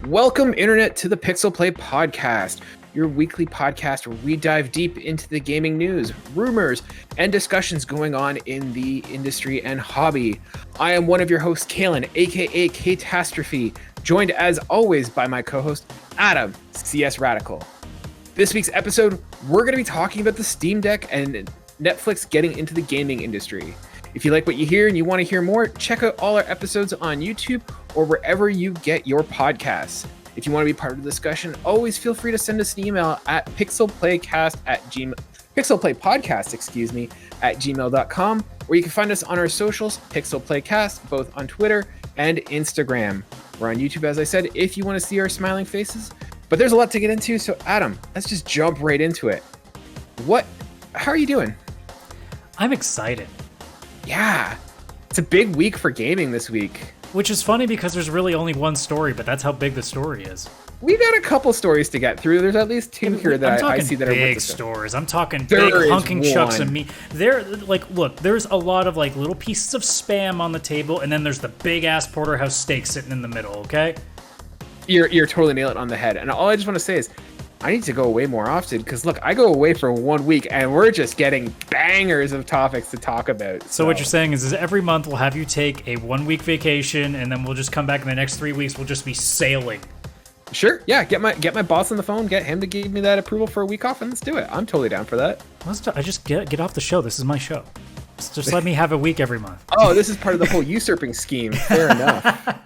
Welcome, Internet, to the Pixel Play Podcast, your weekly podcast where we dive deep into the gaming news, rumors, and discussions going on in the industry and hobby. I am one of your hosts, Kaylan, aka Ktastrophy, joined as always by my co-host, Adam, CSRadical. This week's episode, we're going to be talking about the Steam Deck and Netflix getting into the gaming industry. If you like what you hear and you want to hear more, check out all our episodes on YouTube or wherever you get your podcasts. If you want to be part of the discussion, always feel free to send us an email at pixelplaypodcast at gmail.com, or you can find us on our socials, pixelplaycast, both on Twitter and Instagram. We're on YouTube, as I said, if you want to see our smiling faces. But there's a lot to get into, so Adam, let's just jump right into it. How are you doing? I'm excited. Yeah, it's a big week for gaming this week. Which is funny because there's really only one story, but that's how big the story is. We've got a couple stories to get through. There's at least two here that I see that are big stories. I'm talking there big hunking one. chunks of meat. Look, there's a lot of little pieces of spam on the table, and then there's the big ass porterhouse steak sitting in the middle. Okay, you're totally nailing it on the head. And all I just want to say is, I need to go away more often because look, I go away for 1 week and we're just getting bangers of topics to talk about. So what you're saying is every month we'll have you take a 1 week vacation and then we'll just come back in the next 3 weeks. We'll just be sailing. Sure. Yeah. Get my boss on the phone, get him to give me that approval for a week off, and let's do it. I'm totally down for that. I just get off the show. This is my show. Just let me have a week every month. Oh, this is part of the whole usurping scheme. Fair enough.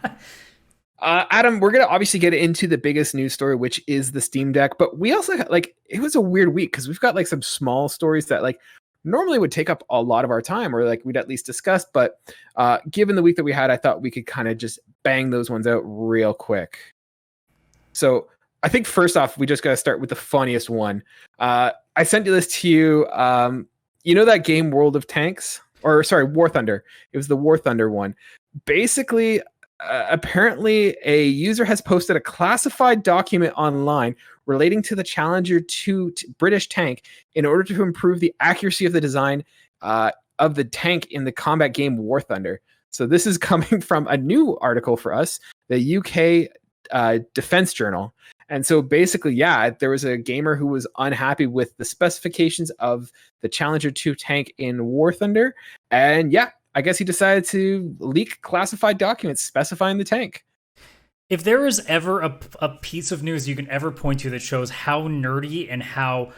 Adam, we're going to obviously get into the biggest news story, which is the Steam Deck. But we also, it was a weird week because we've got some small stories that normally would take up a lot of our time or we'd at least discuss. But given the week that we had, I thought we could kind of just bang those ones out real quick. So I think first off, we just got to start with the funniest one. I sent this to you. You know that game World of Tanks? Or sorry, War Thunder. It was the War Thunder one. Basically, apparently a user has posted a classified document online relating to the Challenger 2 British tank in order to improve the accuracy of the design of the tank in the combat game War Thunder. So this is coming from a new article for us, the UK Defense Journal. And so basically, yeah, there was a gamer who was unhappy with the specifications of the Challenger 2 tank in War Thunder. And yeah, I guess he decided to leak classified documents specifying the tank. If there is ever a piece of news you can ever point to that shows how nerdy and how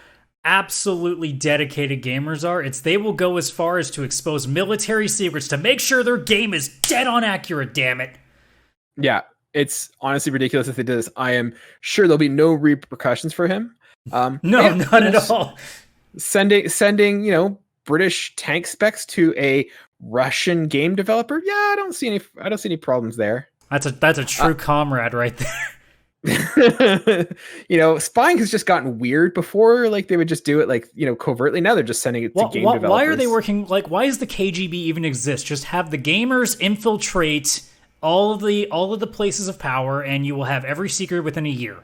absolutely dedicated gamers are, it's they will go as far as to expose military secrets to make sure their game is dead on accurate, damn it. Yeah, it's honestly ridiculous if they did this. I am sure there'll be no repercussions for him. No, none at all. Sending, British tank specs to a Russian game developer. Yeah, I don't see any problems there. That's a true comrade right there. Spying has just gotten weird before. They would just do it covertly. Now they're just sending it to game developers. Why are they working? Why does the KGB even exist? Just have the gamers infiltrate all of the places of power, and you will have every secret within a year.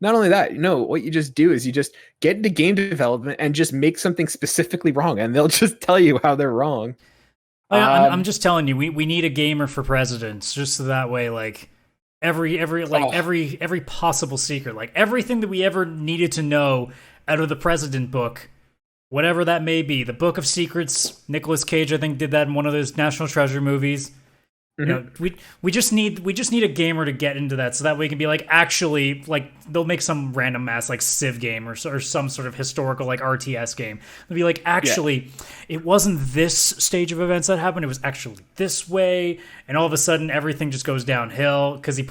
Not only that, what you just do is you just get into game development and just make something specifically wrong, and they'll just tell you how they're wrong. I'm just telling you, we need a gamer for presidents, just so that way, every possible secret, everything that we ever needed to know out of the president book, whatever that may be, the Book of Secrets. Nicolas Cage, I think, did that in one of those National Treasure movies. Mm-hmm. We just need a gamer to get into that, so that way we can be actually they'll make some random ass Civ game or some sort of historical RTS game. They'll be actually, it wasn't this stage of events that happened. It was actually this way, and all of a sudden everything just goes downhill because he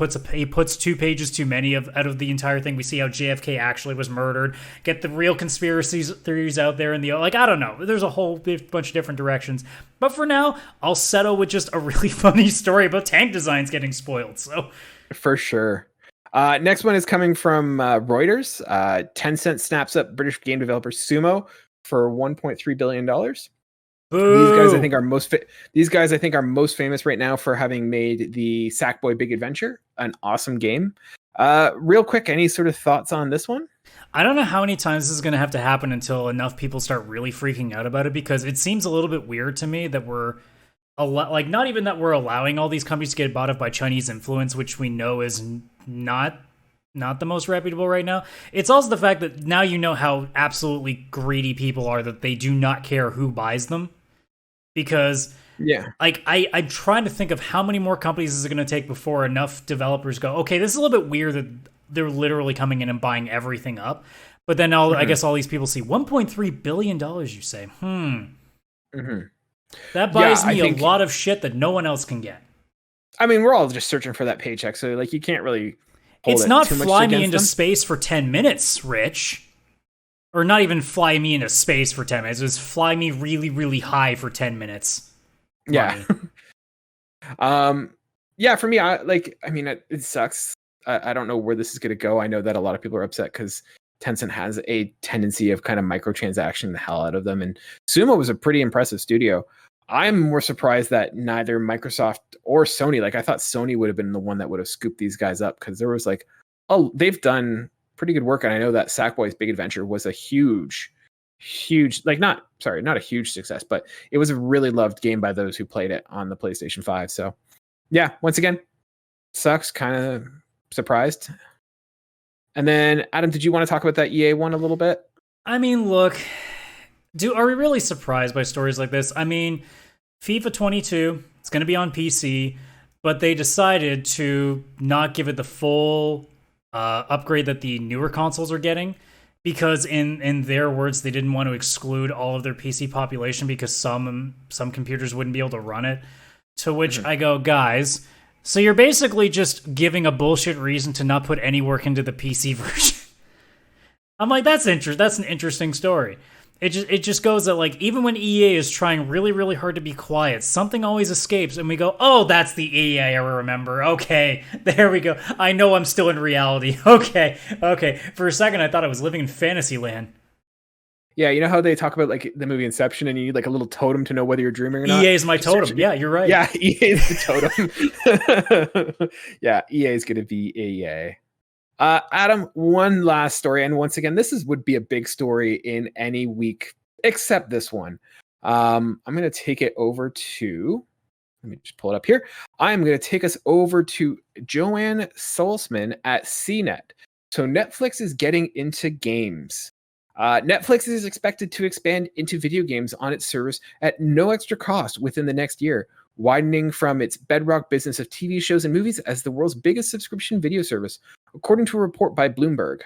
puts 2 pages too many out of the entire thing. We see how JFK actually was murdered. Get the real conspiracy theories out there, and I don't know. There's a whole bunch of different directions. But for now, I'll settle with just a really funny story about tank designs getting spoiled. So, for sure. Next one is coming from Reuters. Tencent snaps up British game developer Sumo for $1.3 billion. Boo! These guys I think are most famous right now for having made the Sackboy Big Adventure, an awesome game. Real quick, any sort of thoughts on this one? I don't know how many times this is going to have to happen until enough people start really freaking out about it, because it seems a little bit weird to me that we're like not even that we're allowing all these companies to get bought up by Chinese influence, which we know is not the most reputable right now. It's also the fact that now you know how absolutely greedy people are, that they do not care who buys them. Because like I'm trying to think of how many more companies is it going to take before enough developers go, okay, this is a little bit weird that they're literally coming in and buying everything up. But then I guess all these people see $1.3 billion, you say, that buys me a lot of shit that no one else can get. I mean, we're all just searching for that paycheck, so like you can't really hold it's it not too much fly me against into them. space for 10 minutes, Rich. Or not even fly me into space for 10 minutes. It was fly me really, really high for 10 minutes. Yeah. Yeah, for me, it sucks. I don't know where this is going to go. I know that a lot of people are upset because Tencent has a tendency of kind of microtransaction the hell out of them. And Sumo was a pretty impressive studio. I'm more surprised that neither Microsoft or Sony, like I thought Sony would have been the one that would have scooped these guys up, because there was like, they've done pretty good work. And I know that Sackboy's Big Adventure was a huge, not a huge success, but it was a really loved game by those who played it on the PlayStation 5. So yeah, once again, sucks, kind of surprised. And then Adam, did you want to talk about that EA one a little bit? I mean, look, are we really surprised by stories like this? I mean, FIFA 22, it's going to be on PC, but they decided to not give it the full upgrade that the newer consoles are getting, because in their words, they didn't want to exclude all of their PC population because some computers wouldn't be able to run it. To which I go, guys, so you're basically just giving a bullshit reason to not put any work into the PC version. I'm like, that's an interesting story. It just goes that, like, even when EA is trying really, really hard to be quiet, something always escapes, and we go, oh, that's the EA I remember. Okay, there we go. I know I'm still in reality. Okay. For a second, I thought I was living in fantasy land. Yeah, you know how they talk about like the movie Inception, and you need like a little totem to know whether you're dreaming or not? EA is my totem. Yeah, you're right. Yeah, EA is the totem. Yeah, EA is going to be EA. Adam, one last story, and once again, would be a big story in any week except this one. I'm going to take it over to. Let me just pull it up here. I'm going to take us over to Joanne Solsman at CNET. So Netflix is getting into games. Netflix is expected to expand into video games on its service at no extra cost within the next year, widening from its bedrock business of TV shows and movies as the world's biggest subscription video service, according to a report by Bloomberg.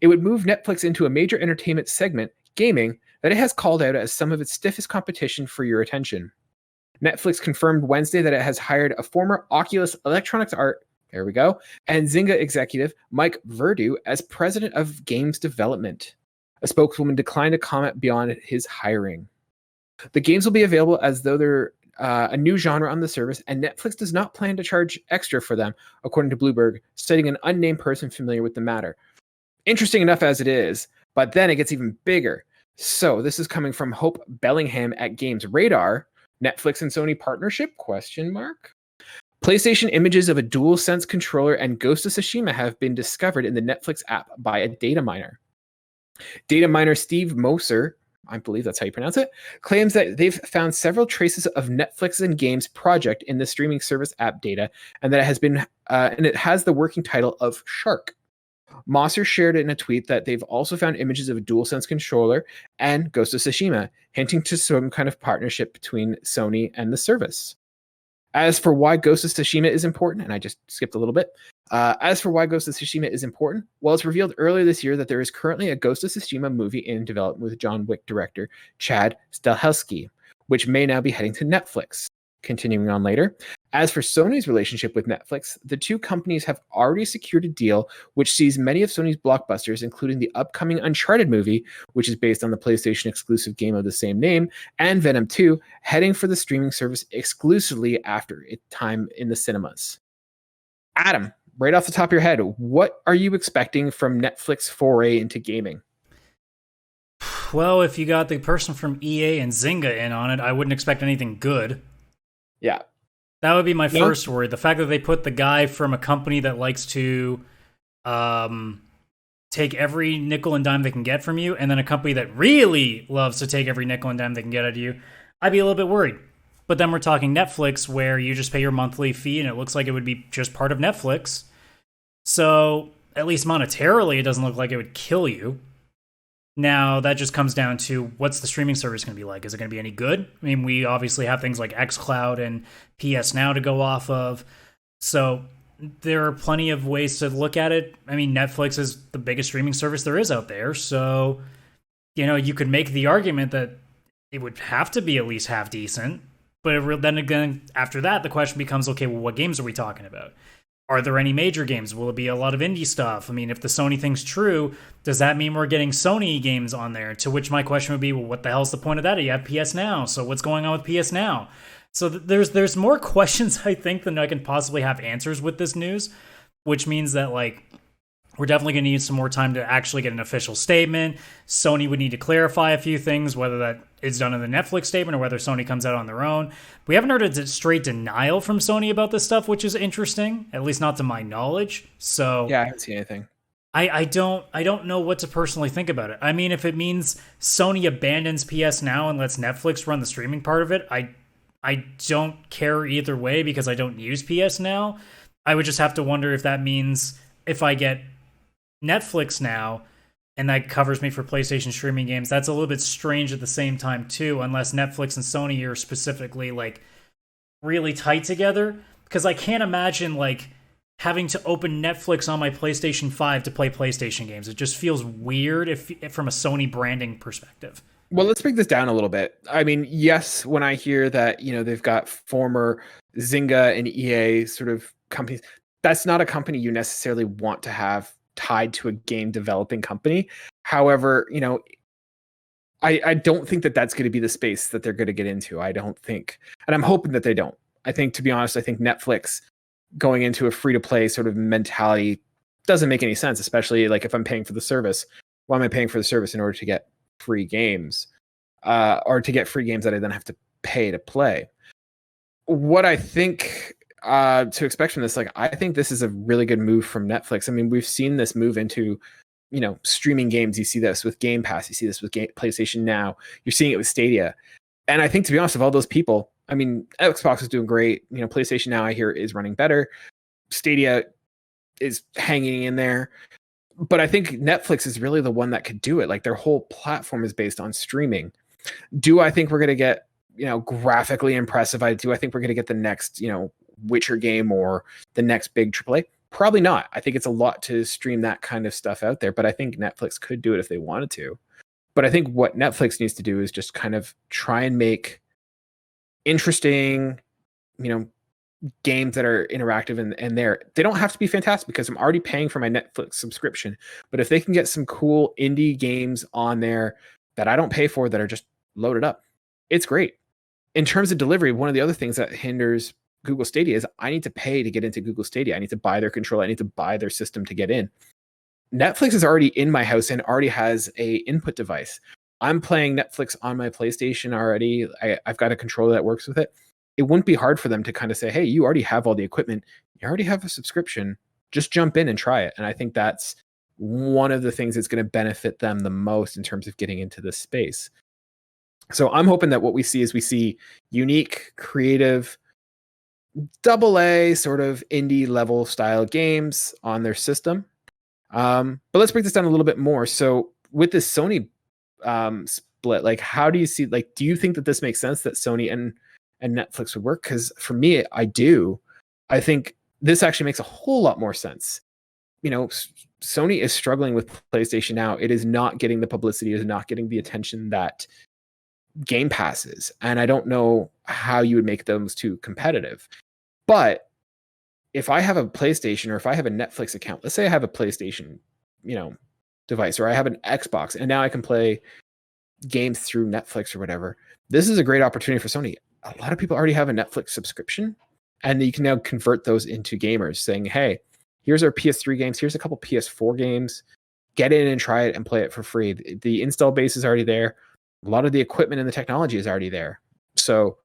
It would move Netflix into a major entertainment segment, gaming, that it has called out as some of its stiffest competition for your attention. Netflix confirmed Wednesday that it has hired a former Oculus Electronics Art, there we go, and Zynga executive Mike Verdu as president of games development. A spokeswoman declined to comment beyond his hiring. The games will be available as though they're a new genre on the service, and Netflix does not plan to charge extra for them, according to Bloomberg, citing an unnamed person familiar with the matter. Interesting enough as it is, but then it gets even bigger. So this is coming from Hope Bellingham at Games Radar. Netflix and Sony partnership? ? PlayStation images of a DualSense controller and Ghost of Tsushima have been discovered in the Netflix app by a data miner. Data miner Steve Moser, I believe that's how you pronounce it, claims that they've found several traces of Netflix and Games project in the streaming service app data, and that it has been and it has the working title of Shark. Moser shared in a tweet that they've also found images of a DualSense controller and Ghost of Tsushima, hinting to some kind of partnership between Sony and the service. As for why Ghost of Tsushima is important, and I just skipped a little bit. As for why Ghost of Tsushima is important, well, it's revealed earlier this year that there is currently a Ghost of Tsushima movie in development with John Wick director Chad Stahelski, which may now be heading to Netflix. Continuing on later. As for Sony's relationship with Netflix, the two companies have already secured a deal which sees many of Sony's blockbusters, including the upcoming Uncharted movie, which is based on the PlayStation exclusive game of the same name, and Venom 2, heading for the streaming service exclusively after its time in the cinemas. Adam, right off the top of your head, what are you expecting from Netflix foray into gaming? Well, if you got the person from EA and Zynga in on it, I wouldn't expect anything good. Yeah. That would be my first worry. The fact that they put the guy from a company that likes to take every nickel and dime they can get from you, and then a company that really loves to take every nickel and dime they can get out of you, I'd be a little bit worried. But then we're talking Netflix, where you just pay your monthly fee and it looks like it would be just part of Netflix. So, at least monetarily, it doesn't look like it would kill you. Now, that just comes down to what's the streaming service going to be like? Is it going to be any good? I mean, we obviously have things like xCloud and PS Now to go off of. So, there are plenty of ways to look at it. I mean, Netflix is the biggest streaming service there is out there. So, you could make the argument that it would have to be at least half decent. But then again, after that, the question becomes, okay, well, what games are we talking about? Are there any major games? Will it be a lot of indie stuff? I mean, if the Sony thing's true, does that mean we're getting Sony games on there? To which my question would be, well, what the hell's the point of that? You have PS Now, so what's going on with PS Now? So there's more questions, I think, than I can possibly have answers with this news, which means that, like, we're definitely going to need some more time to actually get an official statement. Sony would need to clarify a few things, whether that is done in the Netflix statement or whether Sony comes out on their own. We haven't heard a straight denial from Sony about this stuff, which is interesting, at least not to my knowledge. So yeah, I haven't seen anything. I don't know what to personally think about it. I mean, if it means Sony abandons PS Now and lets Netflix run the streaming part of it, I don't care either way because I don't use PS Now. I would just have to wonder if that means if I get Netflix Now and that covers me for PlayStation streaming games, that's a little bit strange at the same time too, unless Netflix and Sony are specifically like really tight together, because I can't imagine like having to open Netflix on my PlayStation 5 to play PlayStation games. It just feels weird if from a Sony branding perspective. Well, let's break this down a little bit. I mean, yes, when I hear that, they've got former Zynga and EA sort of companies, that's not a company you necessarily want to have tied to a game developing company. However, I don't think that that's going to be the space that they're going to get into. I don't think, and I'm hoping that they don't. I think, to be honest, I think Netflix going into a free to play sort of mentality doesn't make any sense, especially like if I'm paying for the service. Why am I paying for the service in order to get free games, or to get free games that I then have to pay to play? What I think to expect from this, like, I think this is a really good move from Netflix. I mean, we've seen this move into, streaming games. You see this with Game Pass. You see this with PlayStation Now. You're seeing it with Stadia. And I think, to be honest, of all those people, I mean, Xbox is doing great. PlayStation Now, I hear, is running better. Stadia is hanging in there. But I think Netflix is really the one that could do it. Like, their whole platform is based on streaming. Do I think we're going to get, graphically impressive? Do I think we're going to get the next, Witcher game or the next big AAA? Probably not. I think it's a lot to stream that kind of stuff out there, but I think Netflix could do it if they wanted to. But I think what Netflix needs to do is just kind of try and make interesting, games that are interactive and there. They don't have to be fantastic because I'm already paying for my Netflix subscription. But if they can get some cool indie games on there that I don't pay for that are just loaded up, it's great. In terms of delivery, one of the other things that hinders Google Stadia is I need to pay to get into Google Stadia. I need to buy their controller. I need to buy their system to get in. Netflix is already in my house and already has a input device. I'm playing Netflix on my PlayStation already. I've got a controller that works with it. It wouldn't be hard for them to kind of say, hey, you already have all the equipment. You already have a subscription. Just jump in and try it. And I think that's one of the things that's going to benefit them the most in terms of getting into this space. So I'm hoping that what we see unique, creative, AA sort of indie level style games on their system. But let's break this down a little bit more. So with this Sony split, like, how do you see, like, do you think that this makes sense that Sony and Netflix would work? Because for me, I do. I think this actually makes a whole lot more sense. Sony is struggling with PlayStation Now. It is not getting the publicity, it is not getting the attention that Game Pass is. And I don't know how you would make those two competitive. But if I have a PlayStation or if I have a Netflix account, let's say I have a PlayStation, device, or I have an Xbox, and now I can play games through Netflix or whatever. This is a great opportunity for Sony. A lot of people already have a Netflix subscription, and you can now convert those into gamers, saying, hey, here's our PS3 games. Here's a couple PS4 games. Get in and try it and play it for free. The install base is already there. A lot of the equipment and the technology is already there. So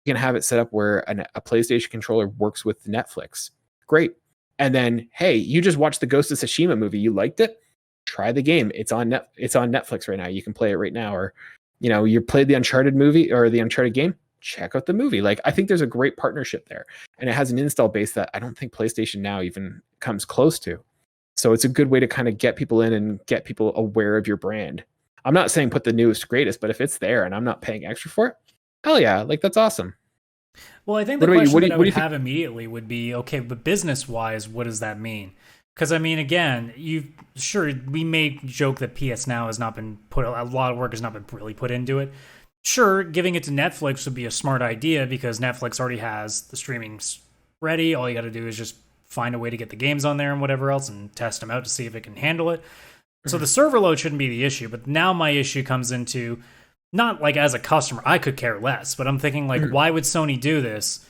you can have it set up where a PlayStation controller works with Netflix. Great. And then, hey, you just watched the Ghost of Tsushima movie. You liked it? Try the game. It's on Netflix right now. You can play it right now. Or, you played the Uncharted movie or the Uncharted game. check out the movie. Like, I think there's a great partnership there, and it has an install base that I don't think PlayStation Now even comes close to. So it's a good way to kind of get people in and get people aware of your brand. I'm not saying put the newest, greatest, but if it's there and I'm not paying extra for it, hell yeah, like that's awesome. Well, I think the question that I would have immediately would be, okay, but business-wise, what does that mean? Because, I mean, again, we may joke that PS Now has not been a lot of work has not been really put into it. Sure, giving it to Netflix would be a smart idea because Netflix already has the streaming ready. All you got to do is just find a way to get the games on there and whatever else and test them out to see if it can handle it. So the server load shouldn't be the issue, but now my issue comes into, not like as a customer, I could care less, but I'm thinking like, why would Sony do this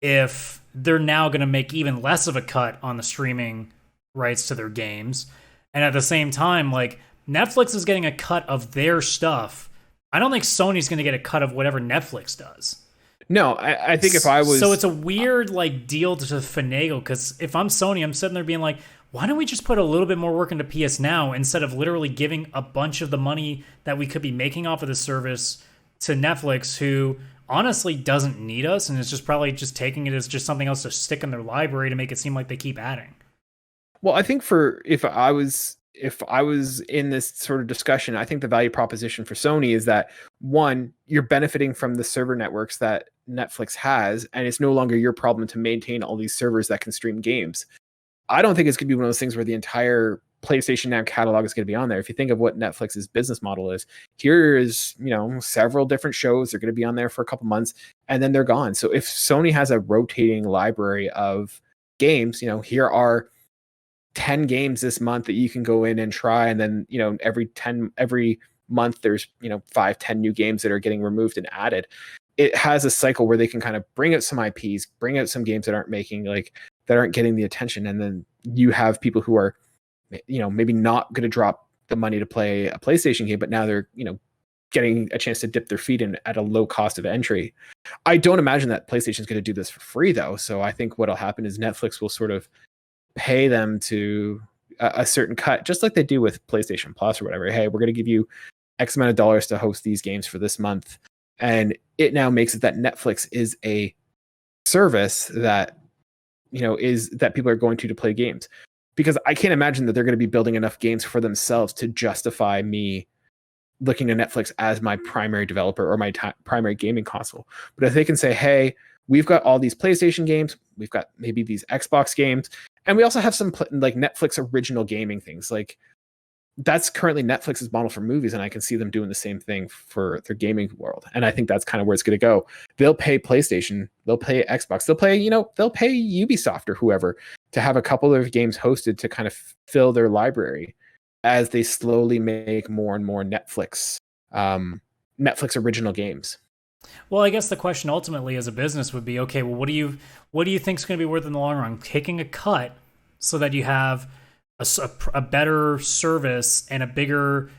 if they're now going to make even less of a cut on the streaming rights to their games? And at the same time, like, Netflix is getting a cut of their stuff. I don't think Sony's going to get a cut of whatever Netflix does. No, I think if I was... So it's a weird like deal to finagle, because if I'm Sony, I'm sitting there being like, why don't we just put a little bit more work into PS Now instead of literally giving a bunch of the money that we could be making off of the service to Netflix, who honestly doesn't need us and is just probably just taking it as just something else to stick in their library to make it seem like they keep adding. Well, I think if I was in this sort of discussion, I think the value proposition for Sony is that, one, you're benefiting from the server networks that Netflix has, and it's no longer your problem to maintain all these servers that can stream games. I don't think it's going to be one of those things where the entire PlayStation Now catalog is going to be on there. If you think of what Netflix's business model is, here is, several different shows. They're going to be on there for a couple months and then they're gone. So if Sony has a rotating library of games, here are 10 games this month that you can go in and try. And then, every month there's, 5-10 new games that are getting removed and added. It has a cycle where they can kind of bring out some IPs, bring out some games that aren't getting the attention. And then you have people who are, maybe not going to drop the money to play a PlayStation game, but now they're, getting a chance to dip their feet in at a low cost of entry. I don't imagine that PlayStation's going to do this for free though. So I think what'll happen is Netflix will sort of pay them to a certain cut, just like they do with PlayStation Plus or whatever. Hey, we're going to give you X amount of dollars to host these games for this month. And it now makes it that Netflix is a service that, is that people are going to play games, because I can't imagine that they're going to be building enough games for themselves to justify me looking to Netflix as my primary developer or my primary gaming console. But if they can say, hey, we've got all these PlayStation games, we've got maybe these Xbox games, and we also have some like Netflix original gaming things. Like, that's currently Netflix's model for movies, and I can see them doing the same thing for their gaming world. And I think that's kind of where it's going to go. They'll pay PlayStation, they'll pay Xbox, they'll pay Ubisoft or whoever to have a couple of games hosted to kind of fill their library as they slowly make more and more Netflix original games. Well, I guess the question ultimately as a business would be, okay, well, what do you think is going to be worth in the long run? Taking a cut so that you have a better service and a bigger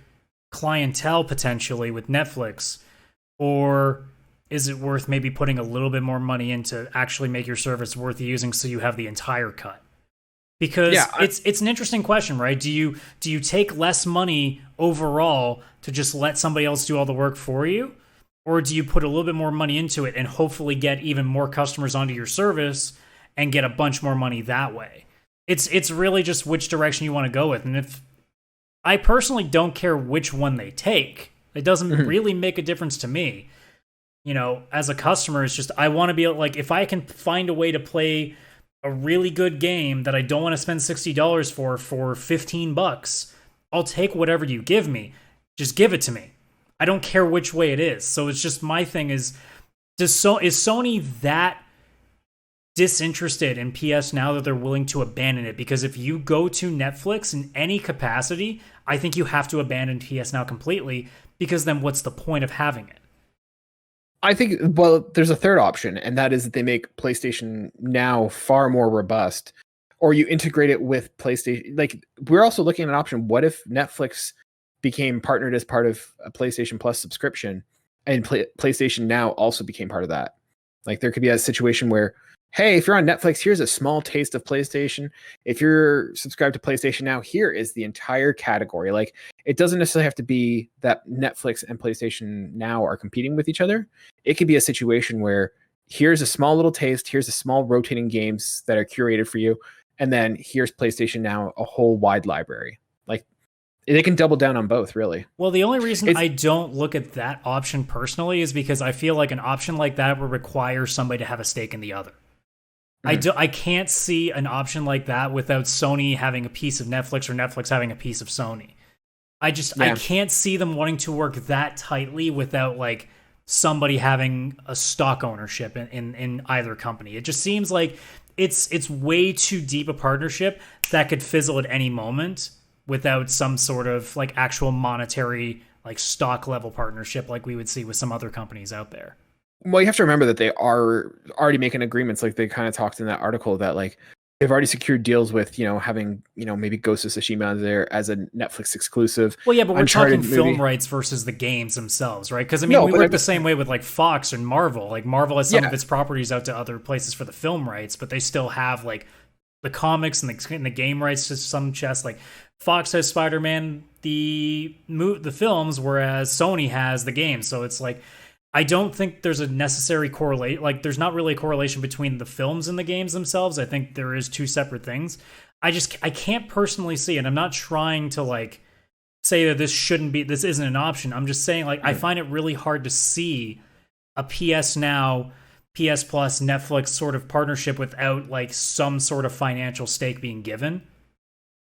clientele potentially with Netflix, or is it worth maybe putting a little bit more money in to actually make your service worth using so you have the entire cut? Because it's an interesting question, right? Do you take less money overall to just let somebody else do all the work for you? Or do you put a little bit more money into it and hopefully get even more customers onto your service and get a bunch more money that way? It's really just which direction you want to go with. And if I personally don't care which one they take, it doesn't really make a difference to me. As a customer, it's just I want to be able, like, if I can find a way to play a really good game that I don't want to spend $60 for $15, I'll take whatever you give me. Just give it to me. I don't care which way it is. So it's just, my thing is Sony that disinterested in PS Now that they're willing to abandon it? Because if you go to Netflix in any capacity, I think you have to abandon PS Now completely, because then what's the point of having it? I think, well, there's a third option, and that is that they make PlayStation Now far more robust, or you integrate it with PlayStation. Like, we're also looking at an option. What if Netflix became partnered as part of a PlayStation Plus subscription, and PlayStation Now also became part of that? Like, there could be a situation where hey, if you're on Netflix, here's a small taste of PlayStation. If you're subscribed to PlayStation Now, here is the entire category. Like, it doesn't necessarily have to be that Netflix and PlayStation Now are competing with each other. It could be a situation where here's a small little taste, here's a small rotating games that are curated for you, and then here's PlayStation Now, a whole wide library. Like, they can double down on both, really. Well, the only reason I don't look at that option personally is because I feel like an option like that would require somebody to have a stake in the other. I can't see an option like that without Sony having a piece of Netflix or Netflix having a piece of Sony. I can't see them wanting to work that tightly without like somebody having a stock ownership in either company. It just seems like it's way too deep a partnership that could fizzle at any moment without some sort of like actual monetary like stock level partnership like we would see with some other companies out there. Well, you have to remember that they are already making agreements. Like they kind of talked in that article that like they've already secured deals with, having, maybe Ghost of Tsushima there as a Netflix exclusive. Well, yeah, but we're talking film rights versus the games themselves, right? Because, I mean, we work the same way with, like, Fox and Marvel. Like, Marvel has some of its properties out to other places for the film rights, but they still have, like, the comics and the game rights to some chess. Like, Fox has Spider-Man, the films, whereas Sony has the games. So it's like, I don't think there's a necessary correlate. Like, there's not really a correlation between the films and the games themselves. I think there is two separate things. I can't personally see it. I'm not trying to like say that this isn't an option. I'm just saying like I find it really hard to see a PS Now, PS Plus, Netflix sort of partnership without like some sort of financial stake being given.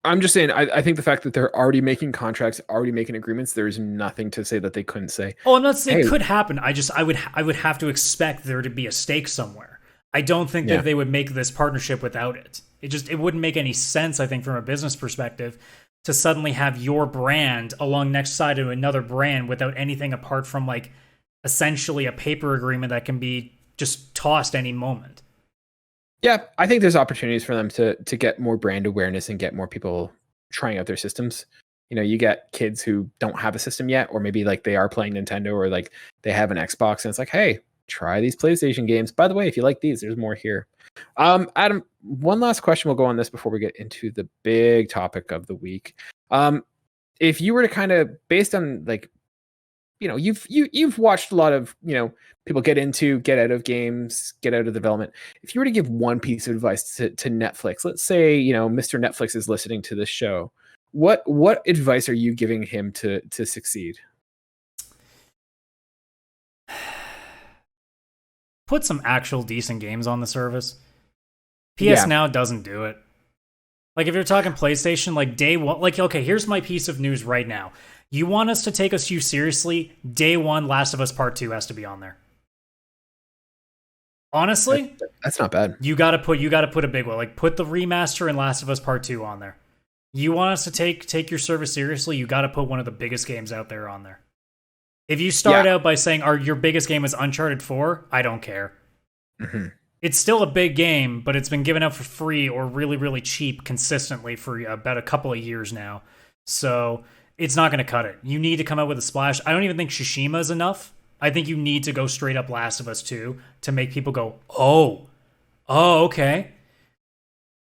I'm just saying, I think the fact that they're already making contracts, already making agreements, there's nothing to say that they couldn't say. Oh, I'm not saying it could happen. I would have to expect there to be a stake somewhere. I don't think that they would make this partnership without it. It wouldn't make any sense, I think, from a business perspective, to suddenly have your brand along next side to another brand without anything apart from like essentially a paper agreement that can be just tossed any moment. Yeah, I think there's opportunities for them to get more brand awareness and get more people trying out their systems. You get kids who don't have a system yet, or maybe like they are playing Nintendo or like they have an Xbox and it's like, hey, try these PlayStation games. By the way, if you like these, there's more here. Adam, one last question. We'll go on this before we get into the big topic of the week. If you were to kind of, based on like, you've watched a lot of, people get out of games, get out of development. If you were to give one piece of advice to Netflix, let's say, Mr. Netflix is listening to this show, what advice are you giving him to succeed? Put some actual decent games on the service. PS Now doesn't do it. Like, if you're talking PlayStation, like, day one, like, okay, here's my piece of news right now. You want us to take you seriously? Day one, Last of Us Part 2 has to be on there. Honestly, that's not bad. You gotta put a big one. Like, put the remaster and Last of Us Part 2 on there. You want us to take your service seriously? You gotta put one of the biggest games out there on there. If you start out by saying your biggest game is Uncharted 4, I don't care. Mm-hmm. It's still a big game, but it's been given out for free or really, really cheap consistently for about a couple of years now. So it's not going to cut it. You need to come out with a splash. I don't even think Tsushima is enough. I think you need to go straight up Last of Us 2 to make people go, oh, okay.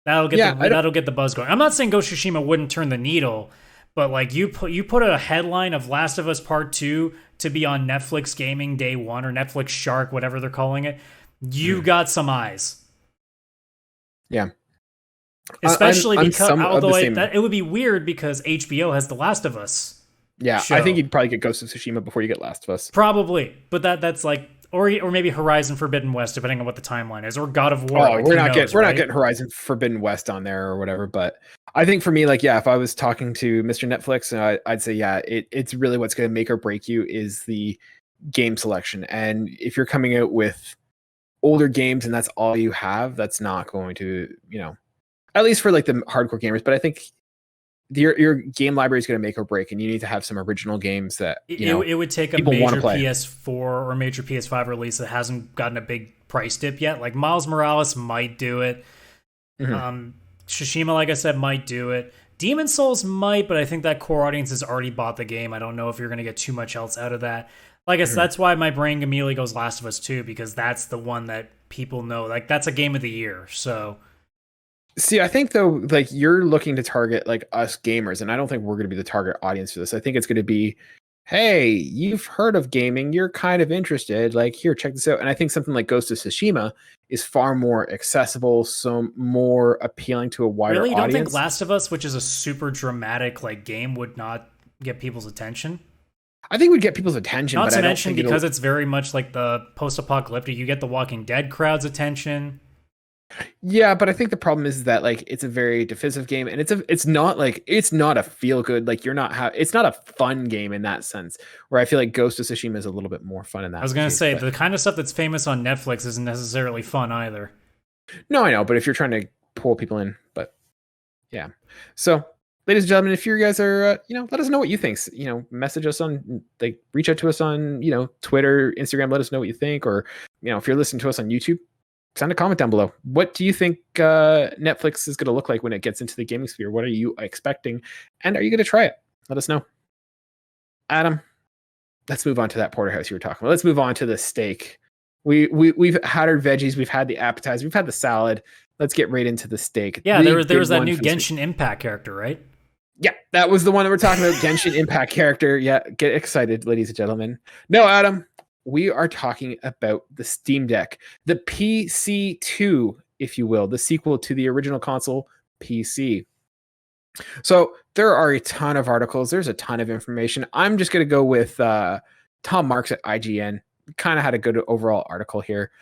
That'll get the buzz going. I'm not saying Ghost of Tsushima wouldn't turn the needle, but like you put a headline of Last of Us Part 2 to be on Netflix Gaming Day 1 or Netflix Shark, whatever they're calling it. You got some eyes. Yeah. Especially because, although it would be weird because HBO has The Last of Us. Yeah, show. I think you'd probably get Ghost of Tsushima before you get Last of Us. Probably, but that's like, or maybe Horizon Forbidden West, depending on what the timeline is, or God of War. We're not getting Horizon Forbidden West on there or whatever. But I think for me, like, if I was talking to Mr. Netflix, I'd say, it's really what's going to make or break you is the game selection. And if you're coming out with older games and that's all you have, that's not going to, at least for like the hardcore gamers. But I think your game library is going to make or break, and you need to have some original games that it would take a major PS4 or major PS5 release that hasn't gotten a big price dip yet. Like Miles Morales might do it. Mm-hmm. Tsushima, like I said, might do it. Demon's Souls might, but I think that core audience has already bought the game. I don't know if you're going to get too much else out of that. Like I said, that's why my brain immediately goes Last of Us 2, because that's the one that people know. Like, that's a game of the year. So See, I think though, like you're looking to target like us gamers, and I don't think we're going to be the target audience for this. I think it's going to be, hey, you've heard of gaming, you're kind of interested. Like, here, check this out. And I think something like Ghost of Tsushima is far more accessible, so more appealing to a wider really, you don't think audience. Last of Us, which is a super dramatic like game, would not get people's attention? I think we'd get people's attention. Not but to I don't mention think because it's very much like the post-apocalyptic. You get the Walking Dead crowd's attention. Yeah, but I think the problem is that like it's a very divisive game, and it's not a feel good, like you're not it's not a fun game in that sense. Where I feel like Ghost of Tsushima is a little bit more fun in that. I was gonna case, say but the kind of stuff that's famous on Netflix isn't necessarily fun either. no, I know, but if you're trying to pull people in, but yeah. So, ladies and gentlemen, if you guys are, let us know what you think. Message us on, like, reach out to us on, Twitter, Instagram. Let us know what you think, or if you're listening to us on YouTube, send a comment down below. What do you think Netflix is going to look like when it gets into the gaming sphere? What are you expecting, and are you going to try it? Let us know. Adam, let's move on to that porterhouse you were talking about. Let's move on to the steak. We've had our veggies, we've had the appetizer, we've had the salad. Let's get right into the steak. Yeah, there was that new Genshin Impact character, right? Yeah, that was the one that we're talking about. Genshin Impact character. Yeah, get excited, ladies and gentlemen. No, Adam, we are talking about the Steam Deck, the PC2, if you will, the sequel to the original console PC. So there are a ton of articles. There's a ton of information. I'm just going to go with Tom Marks at IGN. Kind of had a good overall article here.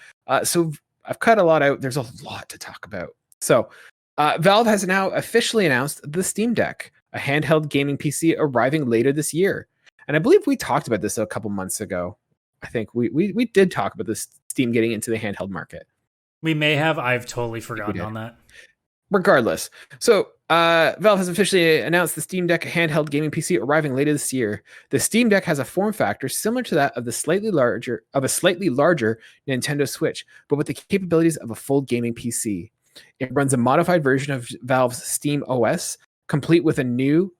So I've cut a lot out. There's a lot to talk about. So Valve has now officially announced the Steam Deck, a handheld gaming PC arriving later this year. And I believe we talked about this a couple months ago. I think we did talk about this Steam getting into the handheld market. We may have. I've totally forgotten on that. Regardless. So Valve has officially announced the Steam Deck handheld gaming PC arriving later this year. The Steam Deck has a form factor similar to that of a slightly larger Nintendo Switch, but with the capabilities of a full gaming PC. It runs a modified version of Valve's Steam OS, complete with a new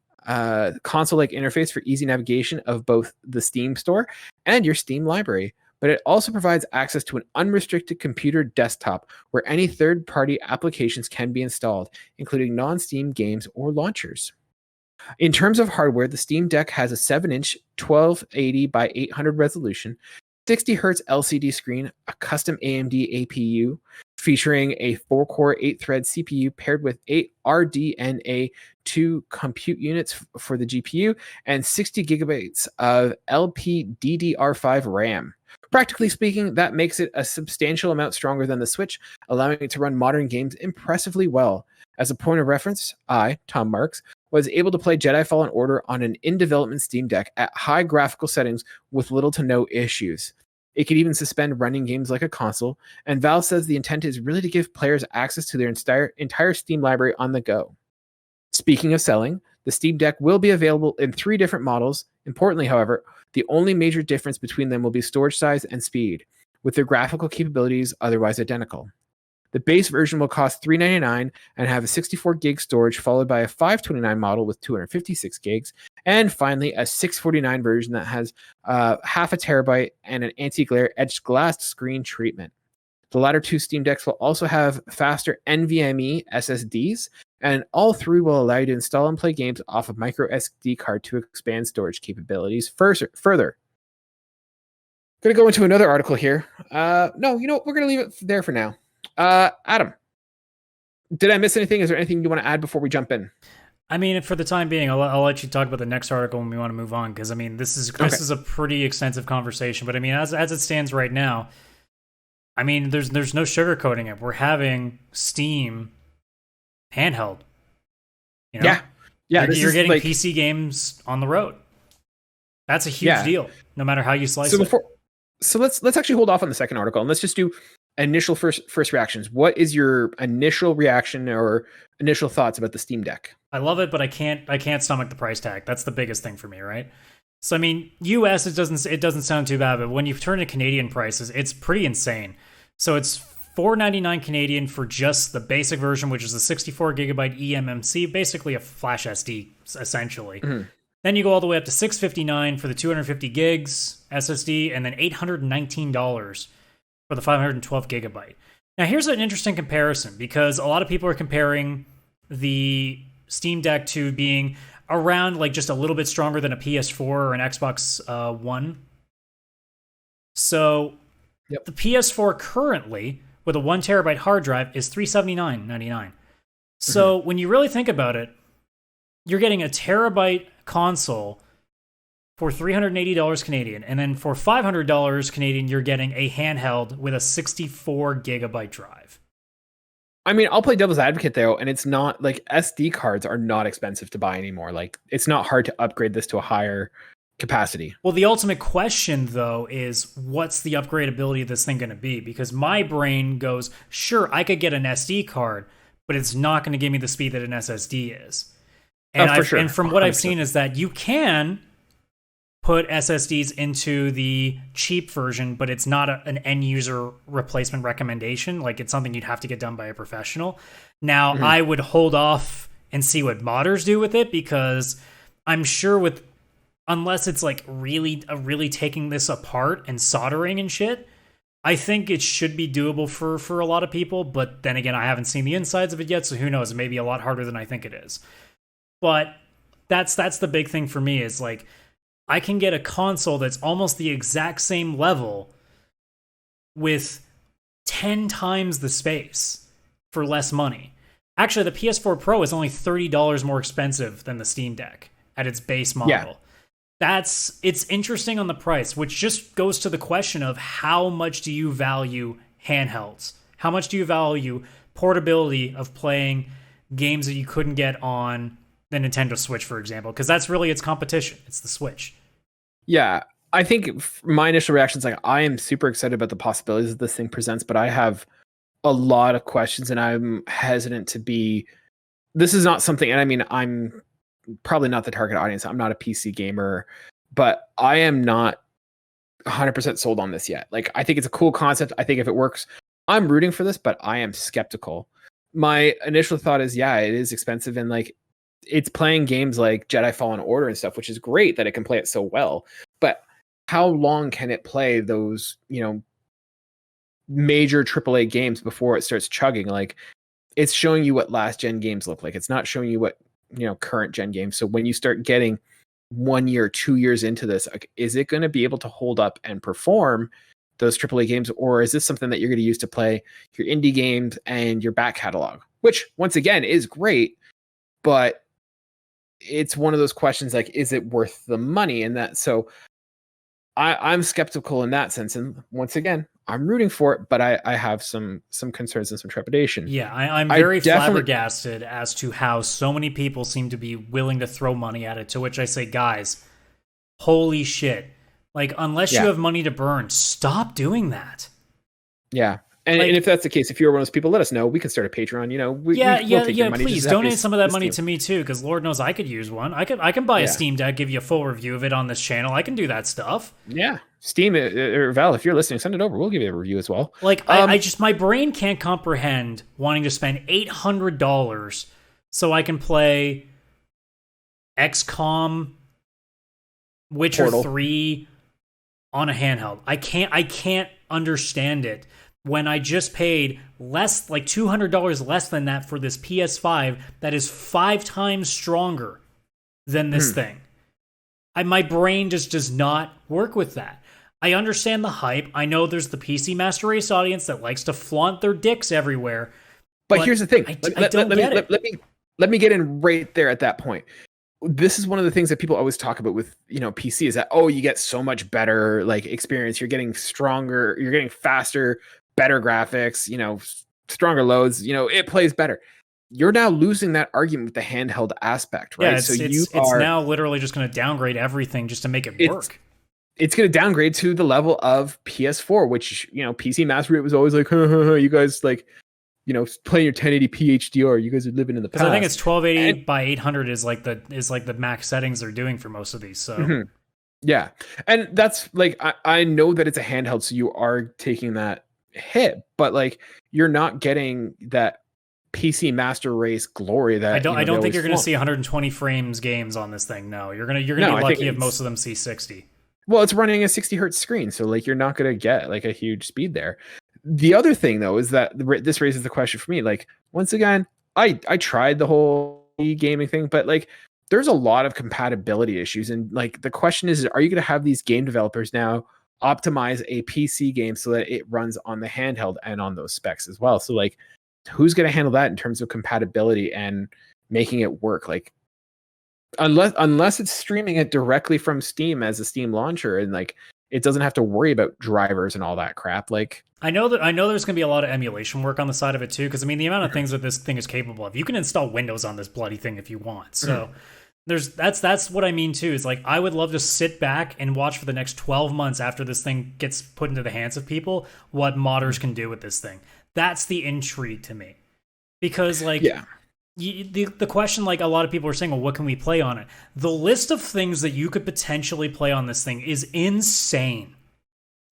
console-like interface for easy navigation of both the Steam store and your Steam library. But it also provides access to an unrestricted computer desktop where any third-party applications can be installed, including non-Steam games or launchers. In terms of hardware, the Steam Deck has a 7-inch 1280 by 800 resolution, 60Hz LCD screen, a custom AMD APU featuring a 4-core 8-thread CPU paired with 8 RDNA2 compute units for the GPU, and 60 gigabytes of LPDDR5 RAM. Practically speaking, that makes it a substantial amount stronger than the Switch, allowing it to run modern games impressively well. As a point of reference, I, Tom Marks, was able to play Jedi Fallen Order on an in-development Steam Deck at high graphical settings with little to no issues. It could even suspend running games like a console, and Valve says the intent is really to give players access to their entire Steam library on the go. Speaking of selling, the Steam Deck will be available in 3 different models. Importantly, however, the only major difference between them will be storage size and speed, with their graphical capabilities otherwise identical. The base version will cost $399 and have a 64 gig storage, followed by a $529 model with 256 gigs, and finally a $649 version that has half a terabyte and an anti-glare edged glass screen treatment. The latter 2 Steam Decks will also have faster NVMe SSDs, and all 3 will allow you to install and play games off of micro SD card to expand storage capabilities further. Going to go into another article here. No, we're going to leave it there for now. Adam, did I miss anything? Is there anything you want to add before we jump in? I mean, for the time being, I'll let you talk about the next article when we want to move on, because I mean, this is a pretty extensive conversation. But I mean, as it stands right now, I mean, there's no sugarcoating it. We're having Steam handheld. Yeah. You're getting like, PC games on the road. That's a huge deal, no matter how you slice it. So let's actually hold off on the second article, and let's just do initial first reactions. What is your initial reaction or initial thoughts about the Steam Deck? I love it, but I can't stomach the price tag. That's the biggest thing for me, right? So I mean, US it doesn't sound too bad, but when you turn to Canadian prices, it's pretty insane. So it's $4.99 Canadian for just the basic version, which is a 64 gigabyte eMMC, basically a flash SD, essentially. Mm-hmm. Then you go all the way up to $659 for the 250 gigs SSD, and then $819 for the 512 gigabyte. Now, here's an interesting comparison because a lot of people are comparing the Steam Deck to being around like just a little bit stronger than a PS4 or an Xbox One. So the PS4 currently with a 1 terabyte hard drive is $379.99. So when you really think about it, you're getting a terabyte console for $380 Canadian, and then for $500 Canadian, you're getting a handheld with a 64 gigabyte drive. I mean, I'll play devil's advocate though, and it's not like SD cards are not expensive to buy anymore. Like, it's not hard to upgrade this to a higher capacity. Well, the ultimate question though is what's the upgradability of this thing going to be? Because my brain goes, sure, I could get an SD card, but it's not going to give me the speed that an SSD is. And, for sure. And from what 100%. I've seen is that you can put SSDs into the cheap version, but it's not an end user replacement recommendation. Like, it's something you'd have to get done by a professional. Now, I would hold off and see what modders do with it, because I'm sure unless it's like really taking this apart and soldering and shit, I think it should be doable for a lot of people. But then again, I haven't seen the insides of it yet, so who knows? It may be a lot harder than I think it is. But that's the big thing for me is like, I can get a console that's almost the exact same level with 10 times the space for less money. Actually, the PS4 Pro is only $30 more expensive than the Steam Deck at its base model. Yeah. It's interesting on the price, which just goes to the question of how much do you value handhelds? How much do you value portability of playing games that you couldn't get on the Nintendo Switch, for example? Because that's really its competition. It's the Switch. Yeah, I think my initial reaction is like, I am super excited about the possibilities that this thing presents, but I have a lot of questions and I'm hesitant to be. This is not something, and I mean, I'm probably not the target audience. I'm not a PC gamer, but I am not 100% sold on this yet. Like, I think it's a cool concept. I think if it works, I'm rooting for this, but I am skeptical. My initial thought is, yeah, it is expensive, and like, it's playing games like Jedi Fallen Order and stuff, which is great that it can play it so well. But how long can it play those, major AAA games before it starts chugging? Like, it's showing you what last gen games look like. It's not showing you what, current gen games. So when you start getting 1 year, 2 years into this, like, is it going to be able to hold up and perform those AAA games? Or is this something that you're going to use to play your indie games and your back catalog, which once again is great, but it's one of those questions like, is it worth the money? And that, so I'm skeptical in that sense. And once again, I'm rooting for it, but I have some concerns and some trepidation. Yeah, I'm very flabbergasted as to how so many people seem to be willing to throw money at it, to which I say, guys, holy shit. Like, unless you have money to burn, stop doing that. Yeah. And if that's the case, if you're one of those people, let us know. We can start a Patreon. We'll take your money. Please donate some of that money to me too, because Lord knows I could use one. I can buy a Steam Deck, give you a full review of it on this channel. I can do that stuff. Yeah, Steam or Val, if you're listening, send it over. We'll give you a review as well. Like, I just, my brain can't comprehend wanting to spend $800 so I can play XCOM, Witcher Portal 3 on a handheld. I can't understand it. When I just paid less, like $200 less than that for this PS5 that is 5 times stronger than this thing. My brain just does not work with that. I understand the hype. I know there's the PC Master Race audience that likes to flaunt their dicks everywhere. But here's the thing. Let me get in right there at that point. This is one of the things that people always talk about with, PC is that, you get so much better like experience. You're getting stronger. You're getting faster, better graphics, stronger loads, it plays better. You're now losing that argument with the handheld aspect, right? Yeah, it's now literally just going to downgrade everything just to make it work. It's going to downgrade to the level of PS4, which, PC Master Race was always like, you guys like, playing your 1080p HDR, you guys are living in the past. I think it's 1280 by 800 is like the max settings they're doing for most of these. So yeah, and that's like, I know that it's a handheld, so you are taking that hit, but like, you're not getting that PC Master Race glory that I don't think you're going to see 120 frames games on this thing. No, you're going to be lucky if most of them see 60. Well, it's running a 60 hertz screen, so like, you're not going to get like a huge speed there. The other thing though is that this raises the question for me. Like, once again, I tried the whole gaming thing, but like there's a lot of compatibility issues, and like the question is, are you going to have these game developers now optimize a PC game so that it runs on the handheld and on those specs as well? So like, who's going to handle that in terms of compatibility and making it work? Like, unless it's streaming it directly from Steam as a Steam launcher, and like it doesn't have to worry about drivers and all that crap. Like, I know there's going to be a lot of emulation work on the side of it too, because I mean the amount of things that this thing is capable of. You can install Windows on this bloody thing if you want. So that's what I mean too. Is like I would love to sit back and watch for the next 12 months after this thing gets put into the hands of people what modders can do with this thing. That's the intrigue to me, because like the question, like a lot of people are saying, well, what can we play on it? The list of things that you could potentially play on this thing is insane.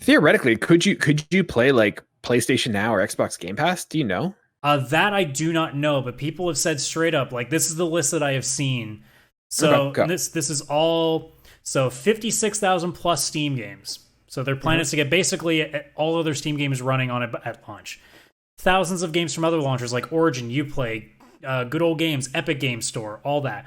Theoretically, could you play like PlayStation Now or Xbox Game Pass? Do you know? That I do not know, but people have said straight up, like, this is the list that I have seen. So this is all, so 56,000 plus Steam games. So their plan is to get basically all of their Steam games running on it at launch. Thousands of games from other launchers like Origin, Uplay, Good Old Games, Epic Game Store, all that.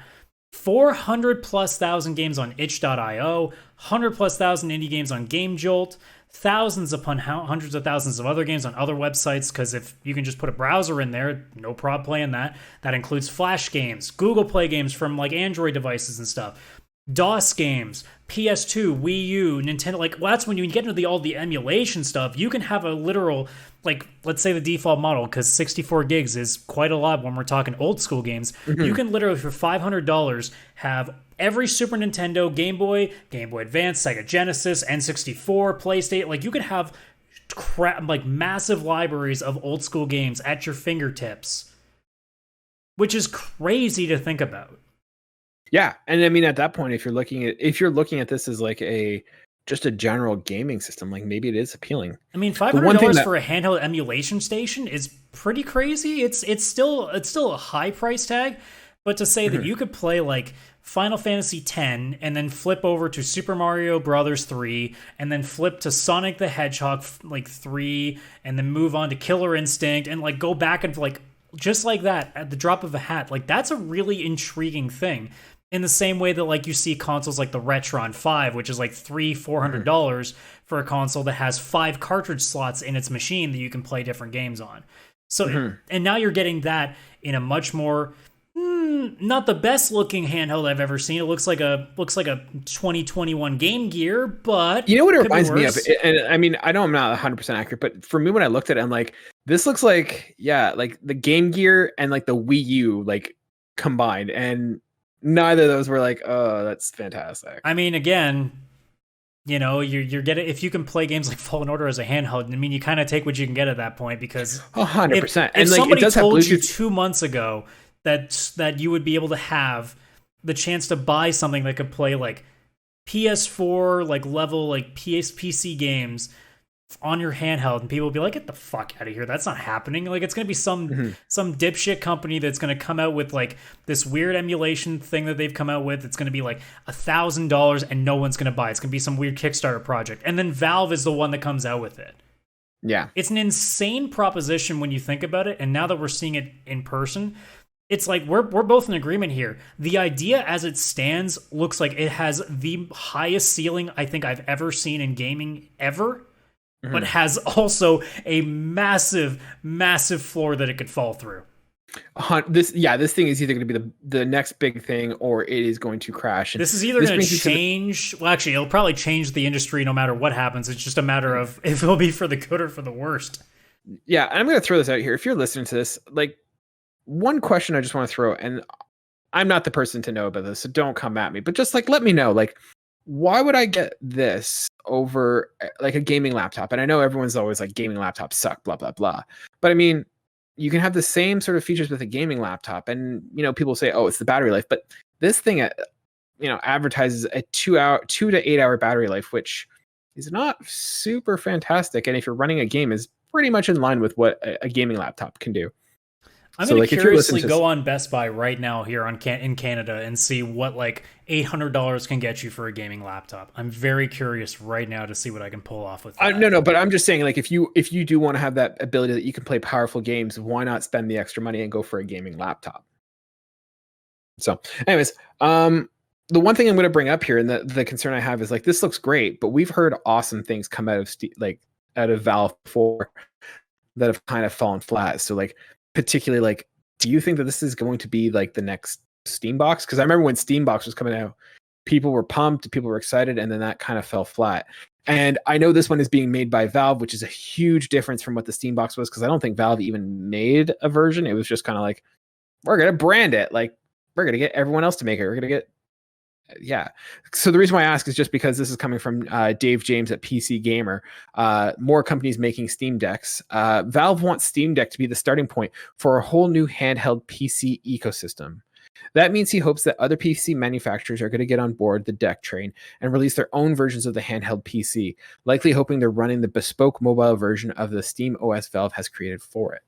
400 plus thousand games on itch.io, 100 plus thousand indie games on GameJolt, thousands upon hundreds of thousands of other games on other websites, because if you can just put a browser in there, no problem playing that. That includes Flash games, Google Play games from like Android devices and stuff, DOS games, PS2, Wii U, Nintendo. Like, well, that's when you get into all the emulation stuff. You can have a literal, like, let's say the default model, because 64 gigs is quite a lot when we're talking old school games. You can literally, for $500, have every Super Nintendo, Game Boy Advance, Sega Genesis, N64, PlayStation. Like, you could have like massive libraries of old school games at your fingertips, which is crazy to think about. Yeah, and I mean at that point, if you're looking at this as like just a general gaming system, like maybe it is appealing. I mean, $500 for a handheld emulation station is pretty crazy. It's still a high price tag, but to say that you could play like Final Fantasy X and then flip over to Super Mario Brothers 3 and then flip to Sonic the Hedgehog like 3 and then move on to Killer Instinct and like go back and like just like that at the drop of a hat, like that's a really intriguing thing. In the same way that like you see consoles like the Retron 5, which is like $400 for a console that has 5 cartridge slots in its machine that you can play different games on. So and now you're getting that in a much more not the best looking handheld I've ever seen. It looks like a 2021 Game Gear, but you know what it reminds me of? And I mean, I know I'm not 100% accurate, but for me when I looked at it, I'm like, this looks like like the Game Gear and like the Wii U like combined, and neither of those were like, oh, that's fantastic. I mean, again, you know, you're getting, if you can play games like Fallen Order as a handheld, I mean, you kind of take what you can get at that point, because 100%. If like, somebody told you 2 months ago that you would be able to have the chance to buy something that could play like PS4 like level like PC games on your handheld, and people will be like, get the fuck out of here, that's not happening. Like, it's gonna be some dipshit company that's gonna come out with like this weird emulation thing that they've come out with. It's gonna be like $1,000 and no one's gonna buy it. It's gonna be some weird Kickstarter project, and then Valve is the one that comes out with it. Yeah, it's an insane proposition when you think about it, and now that we're seeing it in person, it's like we're both in agreement here. The idea as it stands looks like it has the highest ceiling I think I've ever seen in gaming ever. But has also a massive, massive floor that it could fall through. This thing is either going to be the next big thing, or it is going to crash. And this is either going to change. Well, actually, it'll probably change the industry no matter what happens. It's just a matter of if it'll be for the good or for the worst. Yeah, and I'm going to throw this out here. If you're listening to this, like, one question I just want to throw, and I'm not the person to know about this, so don't come at me. But just like let me know, like, why would I get this over like a gaming laptop? And I know everyone's always like, gaming laptops suck, blah, blah, blah. But I mean, you can have the same sort of features with a gaming laptop. And, you know, people say, oh, it's the battery life. But this thing, you know, advertises a 2 to 8 hour battery life, which is not super fantastic. And if you're running a game, is pretty much in line with what a gaming laptop can do. I'm So gonna like if you're listening curiously to go on Best Buy right now here in Canada and see what like $800 can get you for a gaming laptop. I'm very curious right now to see what I can pull off with that. no, but I'm just saying, like, if you do want to have that ability that you can play powerful games, why not spend the extra money and go for a gaming laptop? So, anyways, the one thing I'm going to bring up here, and the concern I have is like this looks great, but we've heard awesome things come out of out of Valve before that have kind of fallen flat. So, like, particularly, like, do you think that this is going to be like the next Steambox? Because I remember when Steambox was coming out, people were pumped, people were excited, and then that kind of fell flat. And I know this one is being made by Valve, which is a huge difference from what the Steambox was, because I don't think Valve even made a version. It was just kind of like, we're gonna brand it, like we're gonna get everyone else to make it. We're gonna get, yeah. So the reason why I ask is just because this is coming from Dave James at PC Gamer. More companies making Steam Decks. Valve wants Steam Deck to be the starting point for a whole new handheld PC ecosystem. That means he hopes that other PC manufacturers are going to get on board the Deck train and release their own versions of the handheld PC, likely hoping they're running the bespoke mobile version of the Steam OS Valve has created for it.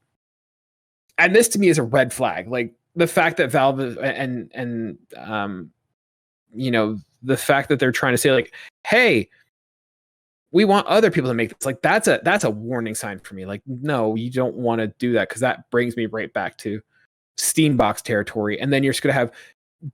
And this to me is a red flag. Like the fact that Valve and you know, the fact that they're trying to say like, hey, we want other people to make this, like that's a warning sign for me. Like, no, you don't want to do that, because that brings me right back to Steambox territory. And then you're just going to have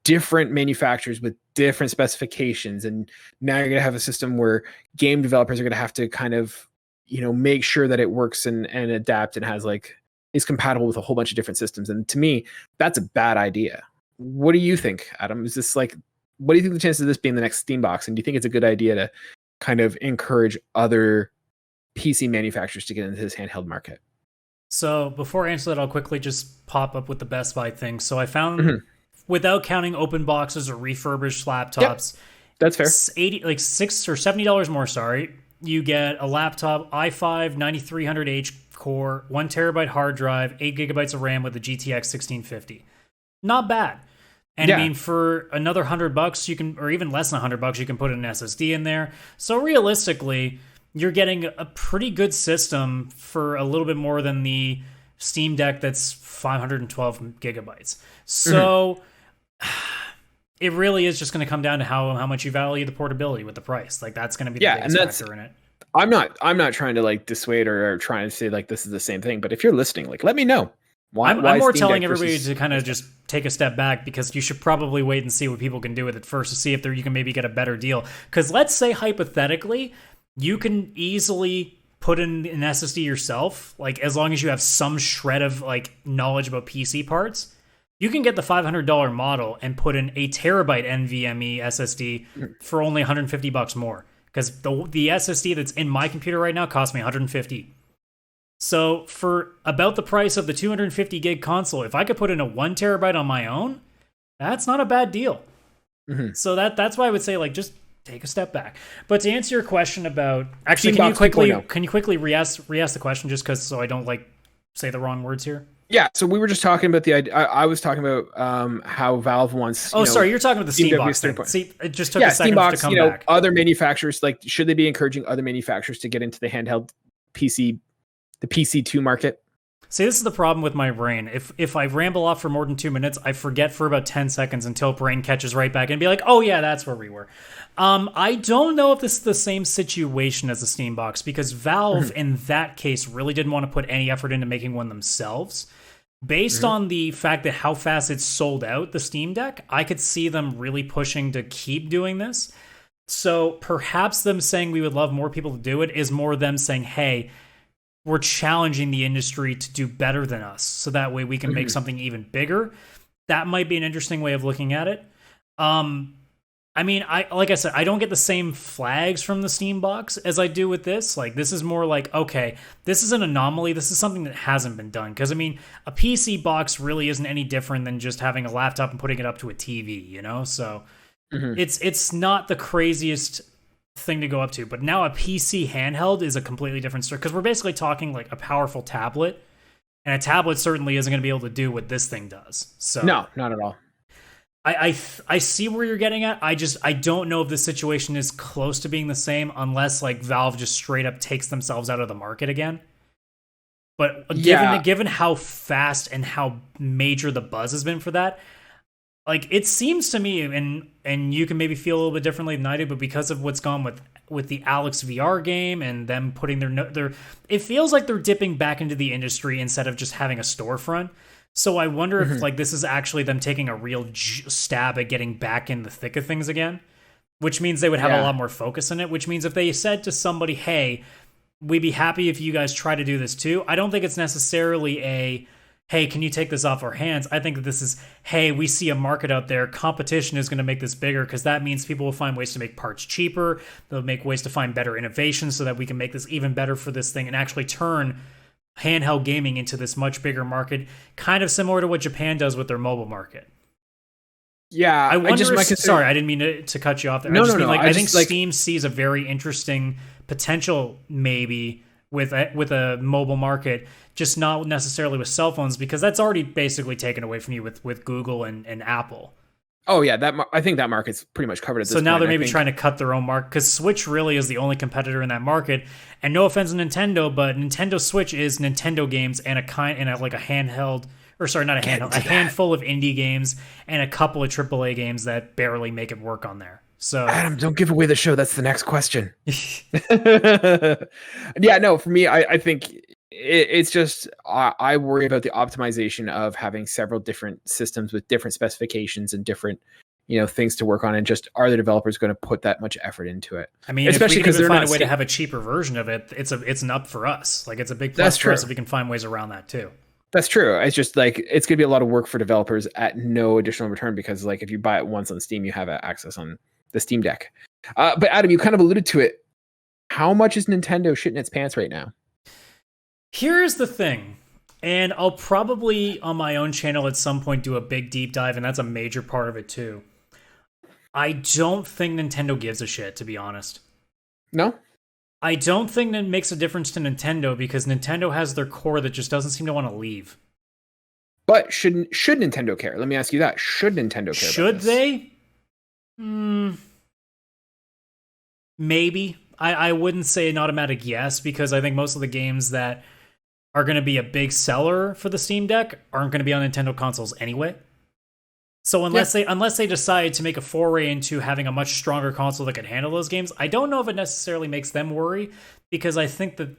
different manufacturers with different specifications, and now you're going to have a system where game developers are going to have to kind of, you know, make sure that it works and adapt and has like is compatible with a whole bunch of different systems. And to me, that's a bad idea. What do you think, Adam? Is this like, what do you think the chances of this being the next Steambox? And do you think it's a good idea to kind of encourage other PC manufacturers to get into this handheld market? So before I answer that, I'll quickly just pop up with the Best Buy thing. So I found, without counting open boxes or refurbished laptops, that's fair. $80, like $6 or $70 more. Sorry, you get a laptop i5 9300H core, 1 terabyte hard drive, 8 gigabytes of RAM with a GTX 1650. Not bad. And I mean, for another $100, you can, or even less than $100, you can put an SSD in there. So realistically, you're getting a pretty good system for a little bit more than the Steam Deck that's 512 gigabytes. So it really is just going to come down to how much you value the portability with the price. Like that's going to be the biggest factor in it. I'm not trying to like dissuade or trying to say like this is the same thing, but if you're listening, like let me know. I'm more telling everybody to kind of just take a step back, because you should probably wait and see what people can do with it first to see if you can maybe get a better deal. Because let's say hypothetically, you can easily put in an SSD yourself, like as long as you have some shred of like knowledge about PC parts, you can get the $500 model and put in a terabyte NVMe SSD for only $150 more. Because the SSD that's in my computer right now costs me $150. So for about the price of the 250 gig console, if I could put in a 1 terabyte on my own, that's not a bad deal. So that's why I would say like just take a step back. But to answer your question about, actually, can you quickly re-ask the question, just because so I don't like say the wrong words here? Yeah, so we were just talking about the idea. I was talking about how Valve wants. Sorry, you're talking about the Steambox thing. See, it just took a second to come back. Other manufacturers, like, should they be encouraging other manufacturers to get into the handheld PC, the PC2 market? See, this is the problem with my brain. If I ramble off for more than 2 minutes, I forget for about 10 seconds until brain catches right back and be like, oh yeah, that's where we were. I don't know if this is the same situation as the Steambox, because Valve in that case really didn't want to put any effort into making one themselves. Based on the fact that how fast it's sold out, the Steam Deck, I could see them really pushing to keep doing this. So perhaps them saying we would love more people to do it is more them saying, hey, we're challenging the industry to do better than us, so that way we can make something even bigger. That might be an interesting way of looking at it. I mean, like I said, I don't get the same flags from the Steam box as I do with this. Like, this is more like, okay, this is an anomaly. This is something that hasn't been done. Because, I mean, a PC box really isn't any different than just having a laptop and putting it up to a TV, you know? So it's not the craziest thing to go up to. But now a PC handheld is a completely different story, because we're basically talking like a powerful tablet. And a tablet certainly isn't going to be able to do what this thing does. So no, not at all. I see where you're getting at. I don't know if this situation is close to being the same, unless like Valve just straight up takes themselves out of the market again. But given how fast and how major the buzz has been for that, like it seems to me, and you can maybe feel a little bit differently than I do, but because of what's gone with the Alex VR game and them putting their it feels like they're dipping back into the industry instead of just having a storefront. So I wonder if like this is actually them taking a real stab at getting back in the thick of things again, which means they would have a lot more focus in it. Which means if they said to somebody, "Hey, we'd be happy if you guys try to do this too," I don't think it's necessarily a, "Hey, can you take this off our hands?" I think that this is, "Hey, we see a market out there. Competition is going to make this bigger because that means people will find ways to make parts cheaper. They'll make ways to find better innovations so that we can make this even better for this thing and actually turn handheld gaming into this much bigger market, kind of similar to what Japan does with their mobile market." Yeah, I wonder. Sorry, I didn't mean to cut you off there. I think Steam sees a very interesting potential, maybe with a mobile market, just not necessarily with cell phones, because that's already basically taken away from you with Google and Apple. Oh yeah, I think that market's pretty much covered at this point. So now they're maybe trying to cut their own market, because Switch really is the only competitor in that market. And no offense to Nintendo, but Nintendo Switch is Nintendo games and a handheld, or sorry, not a handheld, a handful of indie games and a couple of AAA games that barely make it work on there. So Adam, don't give away the show. That's the next question. Yeah, no, for me, I think it's just I worry about the optimization of having several different systems with different specifications and different things to work on, and just are the developers going to put that much effort into it? I mean, especially because they're find a way to have a cheaper version of it, it's an up for us. Like it's a big plus for us if we can find ways around that too. That's true. It's just like it's going to be a lot of work for developers at no additional return, because like if you buy it once on Steam, you have access on the Steam Deck. But Adam, you kind of alluded to it. How much is Nintendo shitting its pants right now? Here's the thing, and I'll probably on my own channel at some point do a big deep dive, and that's a major part of it too. I don't think Nintendo gives a shit, to be honest. No? I don't think that makes a difference to Nintendo, because Nintendo has their core that just doesn't seem to want to leave. But should Nintendo care? Let me ask you that. Should Nintendo care? Should they? Maybe. I wouldn't say an automatic yes, because I think most of the games that are going to be a big seller for the Steam Deck aren't going to be on Nintendo consoles anyway. So unless they decide to make a foray into having a much stronger console that can handle those games, I don't know if it necessarily makes them worry, because I think that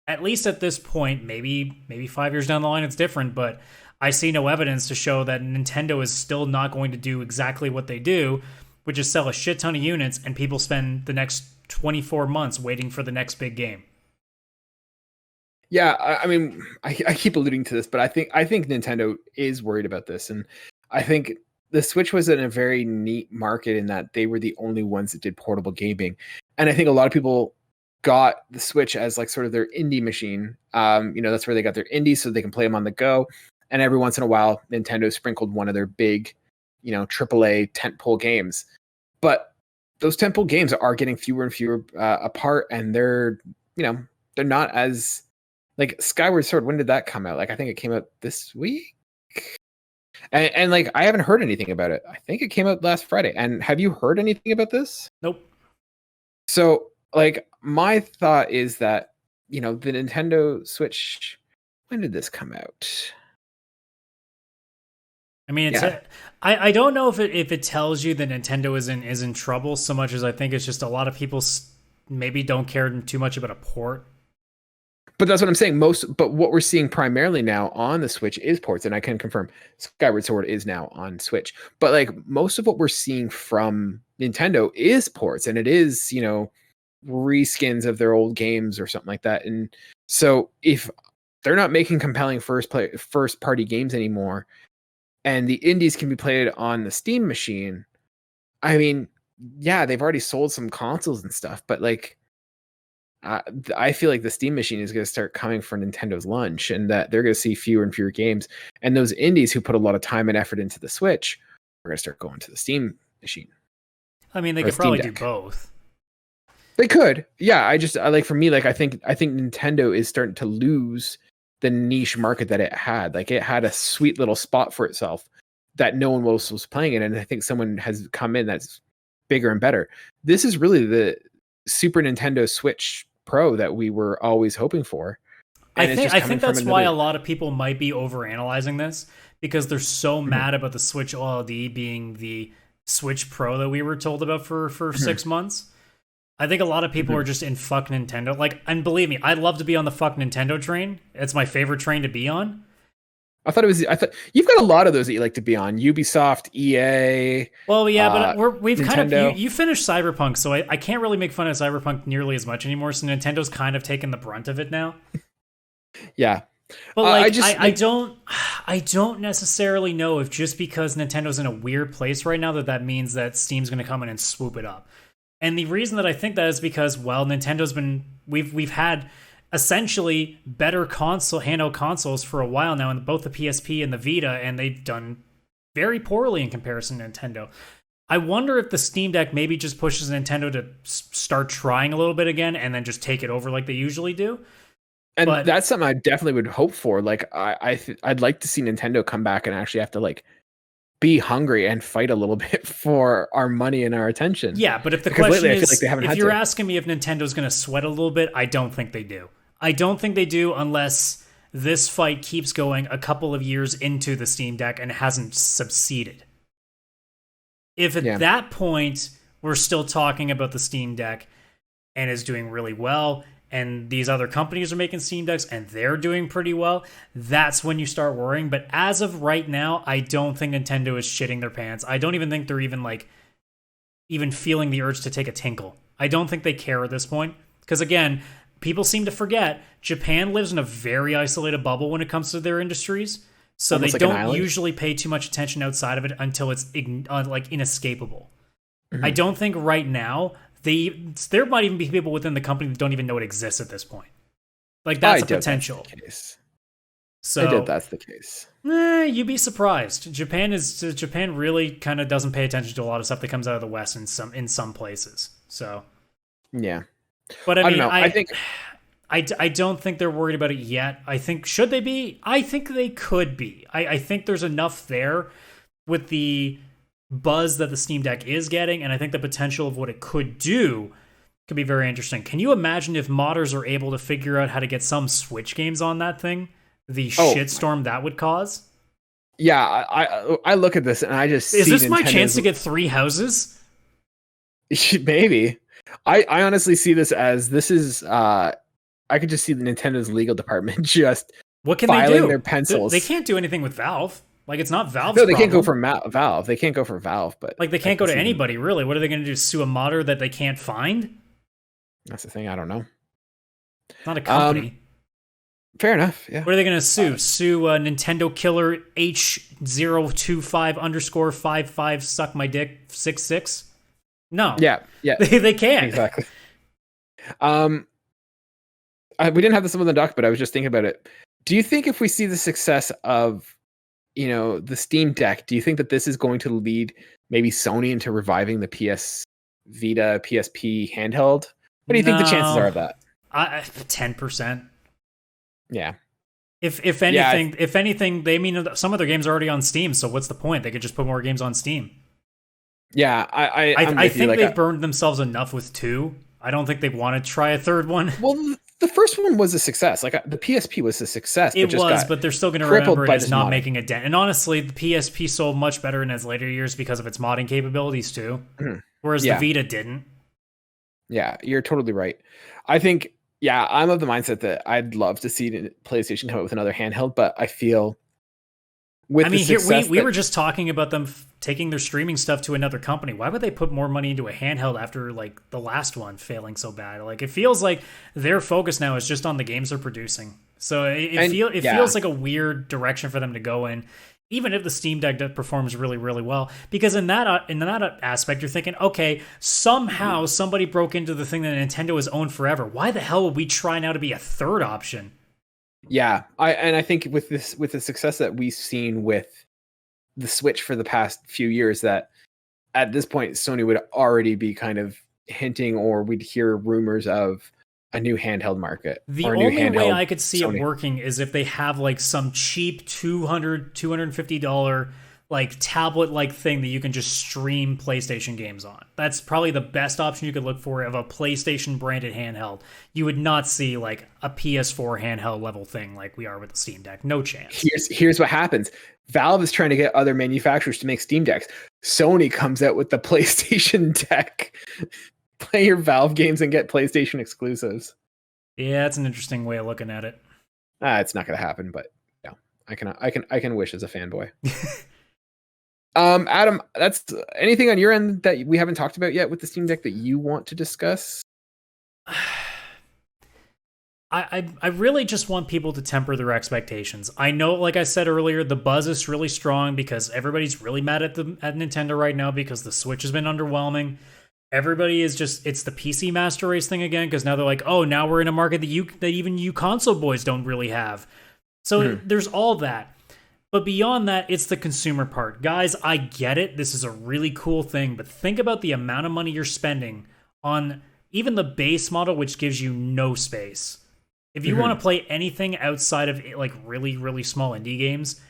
at least at this point, maybe 5 years down the line it's different, but I see no evidence to show that Nintendo is still not going to do exactly what they do, which is sell a shit ton of units and people spend the next 24 months waiting for the next big game. Yeah, I mean, I keep alluding to this, but I think Nintendo is worried about this, and I think the Switch was in a very neat market in that they were the only ones that did portable gaming, and I think a lot of people got the Switch as like sort of their indie machine. That's where they got their indies, so they can play them on the go. And every once in a while, Nintendo sprinkled one of their big, AAA tentpole games. But those tentpole games are getting fewer and fewer apart, and they're not as like Skyward Sword. When did that come out? Like I think it came out this week. And like I haven't heard anything about it. I think it came out last Friday. And have you heard anything about this? Nope. So like my thought is that the Nintendo Switch. When did this come out? I mean, I don't know if it tells you that Nintendo is in trouble so much as I think it's just a lot of people maybe don't care too much about a port. But that's what I'm saying. But what we're seeing primarily now on the Switch is ports, and I can confirm Skyward Sword is now on Switch. But like most of what we're seeing from Nintendo is ports, and it is reskins of their old games or something like that. And so if they're not making compelling first party games anymore, and the indies can be played on the Steam machine, I mean, yeah, they've already sold some consoles and stuff, but like, I feel like the Steam machine is going to start coming for Nintendo's lunch, and that they're going to see fewer and fewer games. And those indies who put a lot of time and effort into the Switch are going to start going to the Steam machine. I mean, they could probably do both. They could, yeah. I for me, like I think Nintendo is starting to lose the niche market that it had. Like it had a sweet little spot for itself that no one else was playing it, and I think someone has come in that's bigger and better. This is really the Super Nintendo Switch Pro that we were always hoping for. and it's just I coming think from that's why a another. lot of people might be overanalyzing this because they're so mad about the Switch OLED being the Switch Pro that we were told about for 6 months. I think a lot of people are just in fuck Nintendo. Like, and believe me, I'd love to be on the fuck Nintendo train. It's my favorite train to be on. I thought you've got a lot of those that you like to be on. Ubisoft, EA. Well, yeah, but we've kind of Nintendo. you finished Cyberpunk, so I can't really make fun of Cyberpunk nearly as much anymore. So Nintendo's kind of taken the brunt of it now. Yeah. But like, I don't necessarily know if just because Nintendo's in a weird place right now that means that Steam's going to come in and swoop it up. And the reason that I think that is because, well, Nintendo's been we've had essentially better handheld consoles for a while now, in both the PSP and the Vita, and they've done very poorly in comparison to Nintendo. I wonder if the Steam Deck maybe just pushes Nintendo to start trying a little bit again, and then just take it over like they usually do. And that's something I definitely would hope for. Like, I'd like to see Nintendo come back and actually have to like be hungry and fight a little bit for our money and our attention. Yeah, but if the because question lately, is, I feel like they haven't if had you're to. asking me if Nintendo's going to sweat a little bit, I don't think they do. I don't think they do unless this fight keeps going a couple of years into the Steam Deck and hasn't succeeded. If at that point we're still talking about the Steam Deck and is doing really well, and these other companies are making Steam Decks and they're doing pretty well, that's when you start worrying. But as of right now, I don't think Nintendo is shitting their pants. I don't even think they're even feeling the urge to take a tinkle. I don't think they care at this point. Because again, people seem to forget Japan lives in a very isolated bubble when it comes to their industries. So Almost they like an don't island. usually pay too much attention outside of it until it's like inescapable. Mm-hmm. I don't think right now there might even be people within the company that don't even know it exists at this point. Like, that's a potential. So I doubt that's the case. You'd be surprised. Japan really kind of doesn't pay attention to a lot of stuff that comes out of the West in some places. So yeah, but I mean, don't know. I don't think they're worried about it yet. I think, should they be? I think they could be. I think there's enough there with the buzz that the Steam Deck is getting, and I think the potential of what it could do could be very interesting. Can you imagine if modders are able to figure out how to get some Switch games on that thing? The shitstorm that would cause? Yeah, I look at this and I just is see this my Nintendo's... chance to get 3 houses? Maybe. I honestly see this as I could just see the Nintendo's legal department just what can filing they do? their pencils. They can't do anything with Valve. Like, it's not Valve's No, they problem. can't go for Valve. They can't go for Valve, but like, they can't go to anybody, really. What are they going to do? Sue a modder that they can't find? That's the thing. I don't know. It's not a company. Fair enough. Yeah. What are they going to sue? Sue Nintendo Killer H025_55 suck my dick 66? No. Yeah. They can't. Exactly. We didn't have this on the doc, but I was just thinking about it. Do you think if we see the success of, the Steam Deck, do you think that this is going to lead maybe Sony into reviving the PS Vita, PSP handheld? What do you think the chances are of that? 10%. Yeah. If anything, some of their games are already on Steam, so what's the point? They could just put more games on Steam. Yeah, I think they've burned themselves enough with 2. I don't think they want to try a third one. Well, the first one was a success. Like, the PSP was a success. But they're still going to remember it as not making a dent. And honestly, the PSP sold much better in its later years because of its modding capabilities too, whereas the Vita didn't. Yeah, you're totally right. I think, I'm of the mindset that I'd love to see PlayStation come out with another handheld, but I feel we were just talking about them taking their streaming stuff to another company. Why would they put more money into a handheld after like the last one failing so bad? Like, it feels like their focus now is just on the games they're producing. So it feels like a weird direction for them to go in, even if the Steam Deck performs really, really well. Because in that aspect, you're thinking, okay, somehow somebody broke into the thing that Nintendo has owned forever. Why the hell would we try now to be a third option? Yeah, I think with the success that we've seen with the Switch for the past few years, that at this point Sony would already be kind of hinting, or we'd hear rumors of a new handheld market. The only way I could see it working is if they have like some cheap $250 like tablet-like thing that you can just stream PlayStation games on. That's probably the best option you could look for of a PlayStation branded handheld. You would not see like a PS4 handheld level thing like we are with the Steam Deck. No chance. Here's what happens. Valve is trying to get other manufacturers to make Steam Decks. Sony comes out with the PlayStation Deck. Play your Valve games and get PlayStation exclusives. Yeah, that's an interesting way of looking at it. It's not going to happen, but yeah, I can wish as a fanboy. Adam, that's anything on your end that we haven't talked about yet with the Steam Deck that you want to discuss? I really just want people to temper their expectations. I know, like I said earlier, the buzz is really strong because everybody's really mad at Nintendo right now because the Switch has been underwhelming. Everybody is just, it's the PC master race thing again because now they're like, oh, now we're in a market that even you console boys don't really have. So there's all that. But beyond that, it's the consumer part. Guys, I get it. This is a really cool thing, but think about the amount of money you're spending on even the base model, which gives you no space. If you want to play anything outside of like really, really small indie games,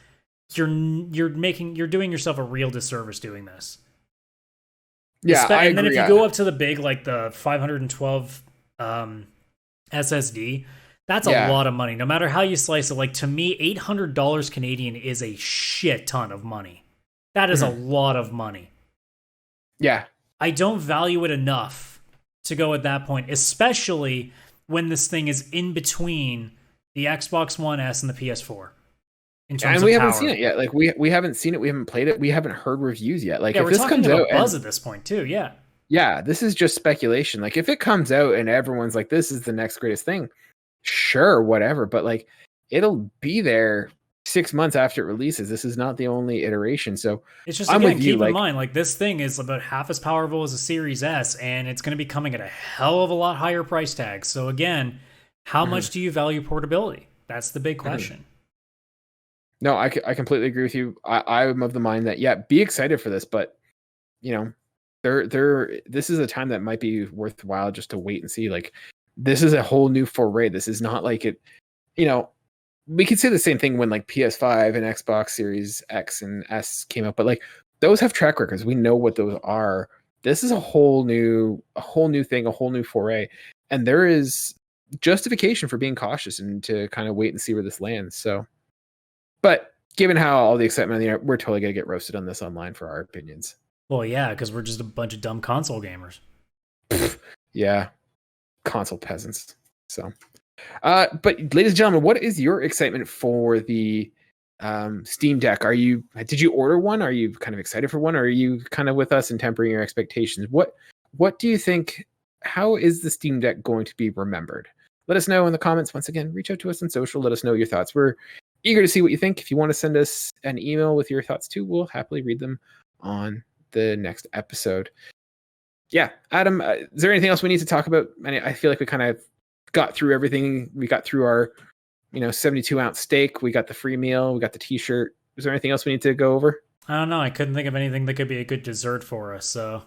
you're doing yourself a real disservice doing this. Yeah, I agree. And then if you go up to the big, like the 512 SSD, that's a lot of money. No matter how you slice it, like to me, $800 Canadian is a shit ton of money. That is a lot of money. Yeah. I don't value it enough to go at that point, especially when this thing is in between the Xbox One S and the PS4. And we haven't seen it yet. Like we haven't seen it. We haven't played it. We haven't heard reviews yet. Like yeah, if we're this talking comes about out, buzz at this point too. Yeah. Yeah, this is just speculation. Like if it comes out and everyone's like, "This is the next greatest thing," sure, whatever. But like, it'll be there 6 months after it releases. This is not the only iteration. So it's just again, keep in mind, like this thing is about half as powerful as a Series S, and it's going to be coming at a hell of a lot higher price tag. So again, how much do you value portability? That's the big question. No, I completely agree with you. I'm of the mind that be excited for this, but you know, this is a time that might be worthwhile just to wait and see. Like this is a whole new foray. This is not like it, you know, we could say the same thing when like PS5 and Xbox Series X and S came out, but like those have track records. We know what those are. This is a whole new thing, a whole new foray, and there is justification for being cautious and to kind of wait and see where this lands. So, but given how all the excitement, we're totally gonna get roasted on this online for our opinions. Well, yeah, because we're just a bunch of dumb console gamers. Yeah, console peasants. So, but ladies and gentlemen, what is your excitement for the Steam Deck? Did you order one? Are you kind of excited for one? Or are you kind of with us and tempering your expectations? What do you think? How is the Steam Deck going to be remembered? Let us know in the comments. Once again, reach out to us on social. Let us know your thoughts. We're eager to see what you think. If you want to send us an email with your thoughts too, we'll happily read them on the next episode. Yeah, Adam, is there anything else we need to talk about? I feel like we kind of got through everything. We got through our 72-ounce steak. We got the free meal. We got the t-shirt. Is there anything else we need to go over? I don't know. I couldn't think of anything that could be a good dessert for us. So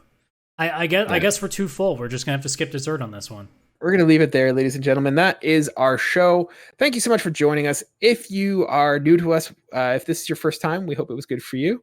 I guess we're too full. We're just gonna have to skip dessert on this one. We're going to leave it there, ladies and gentlemen. That is our show. Thank you so much for joining us. If you are new to us, if this is your first time, we hope it was good for you.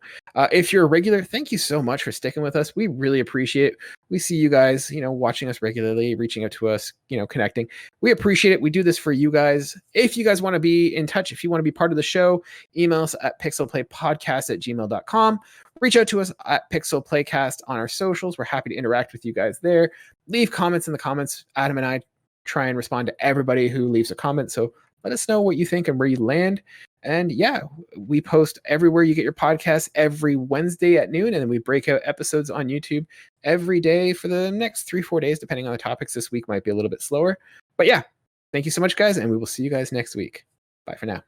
If you're a regular, thank you so much for sticking with us. We really appreciate it. We see you guys, watching us regularly, reaching out to us, connecting. We appreciate it. We do this for you guys. If you guys want to be in touch, if you want to be part of the show, email us at pixelplaypodcast@gmail.com. Reach out to us at Pixel Playcast on our socials. We're happy to interact with you guys there. Leave comments in the comments. Adam and I try and respond to everybody who leaves a comment. So let us know what you think and where you land. And yeah, we post everywhere you get your podcasts every Wednesday at noon. And then we break out episodes on YouTube every day for the next 3-4 days, depending on the topics. This week might be a little bit slower. But yeah, thank you so much, guys. And we will see you guys next week. Bye for now.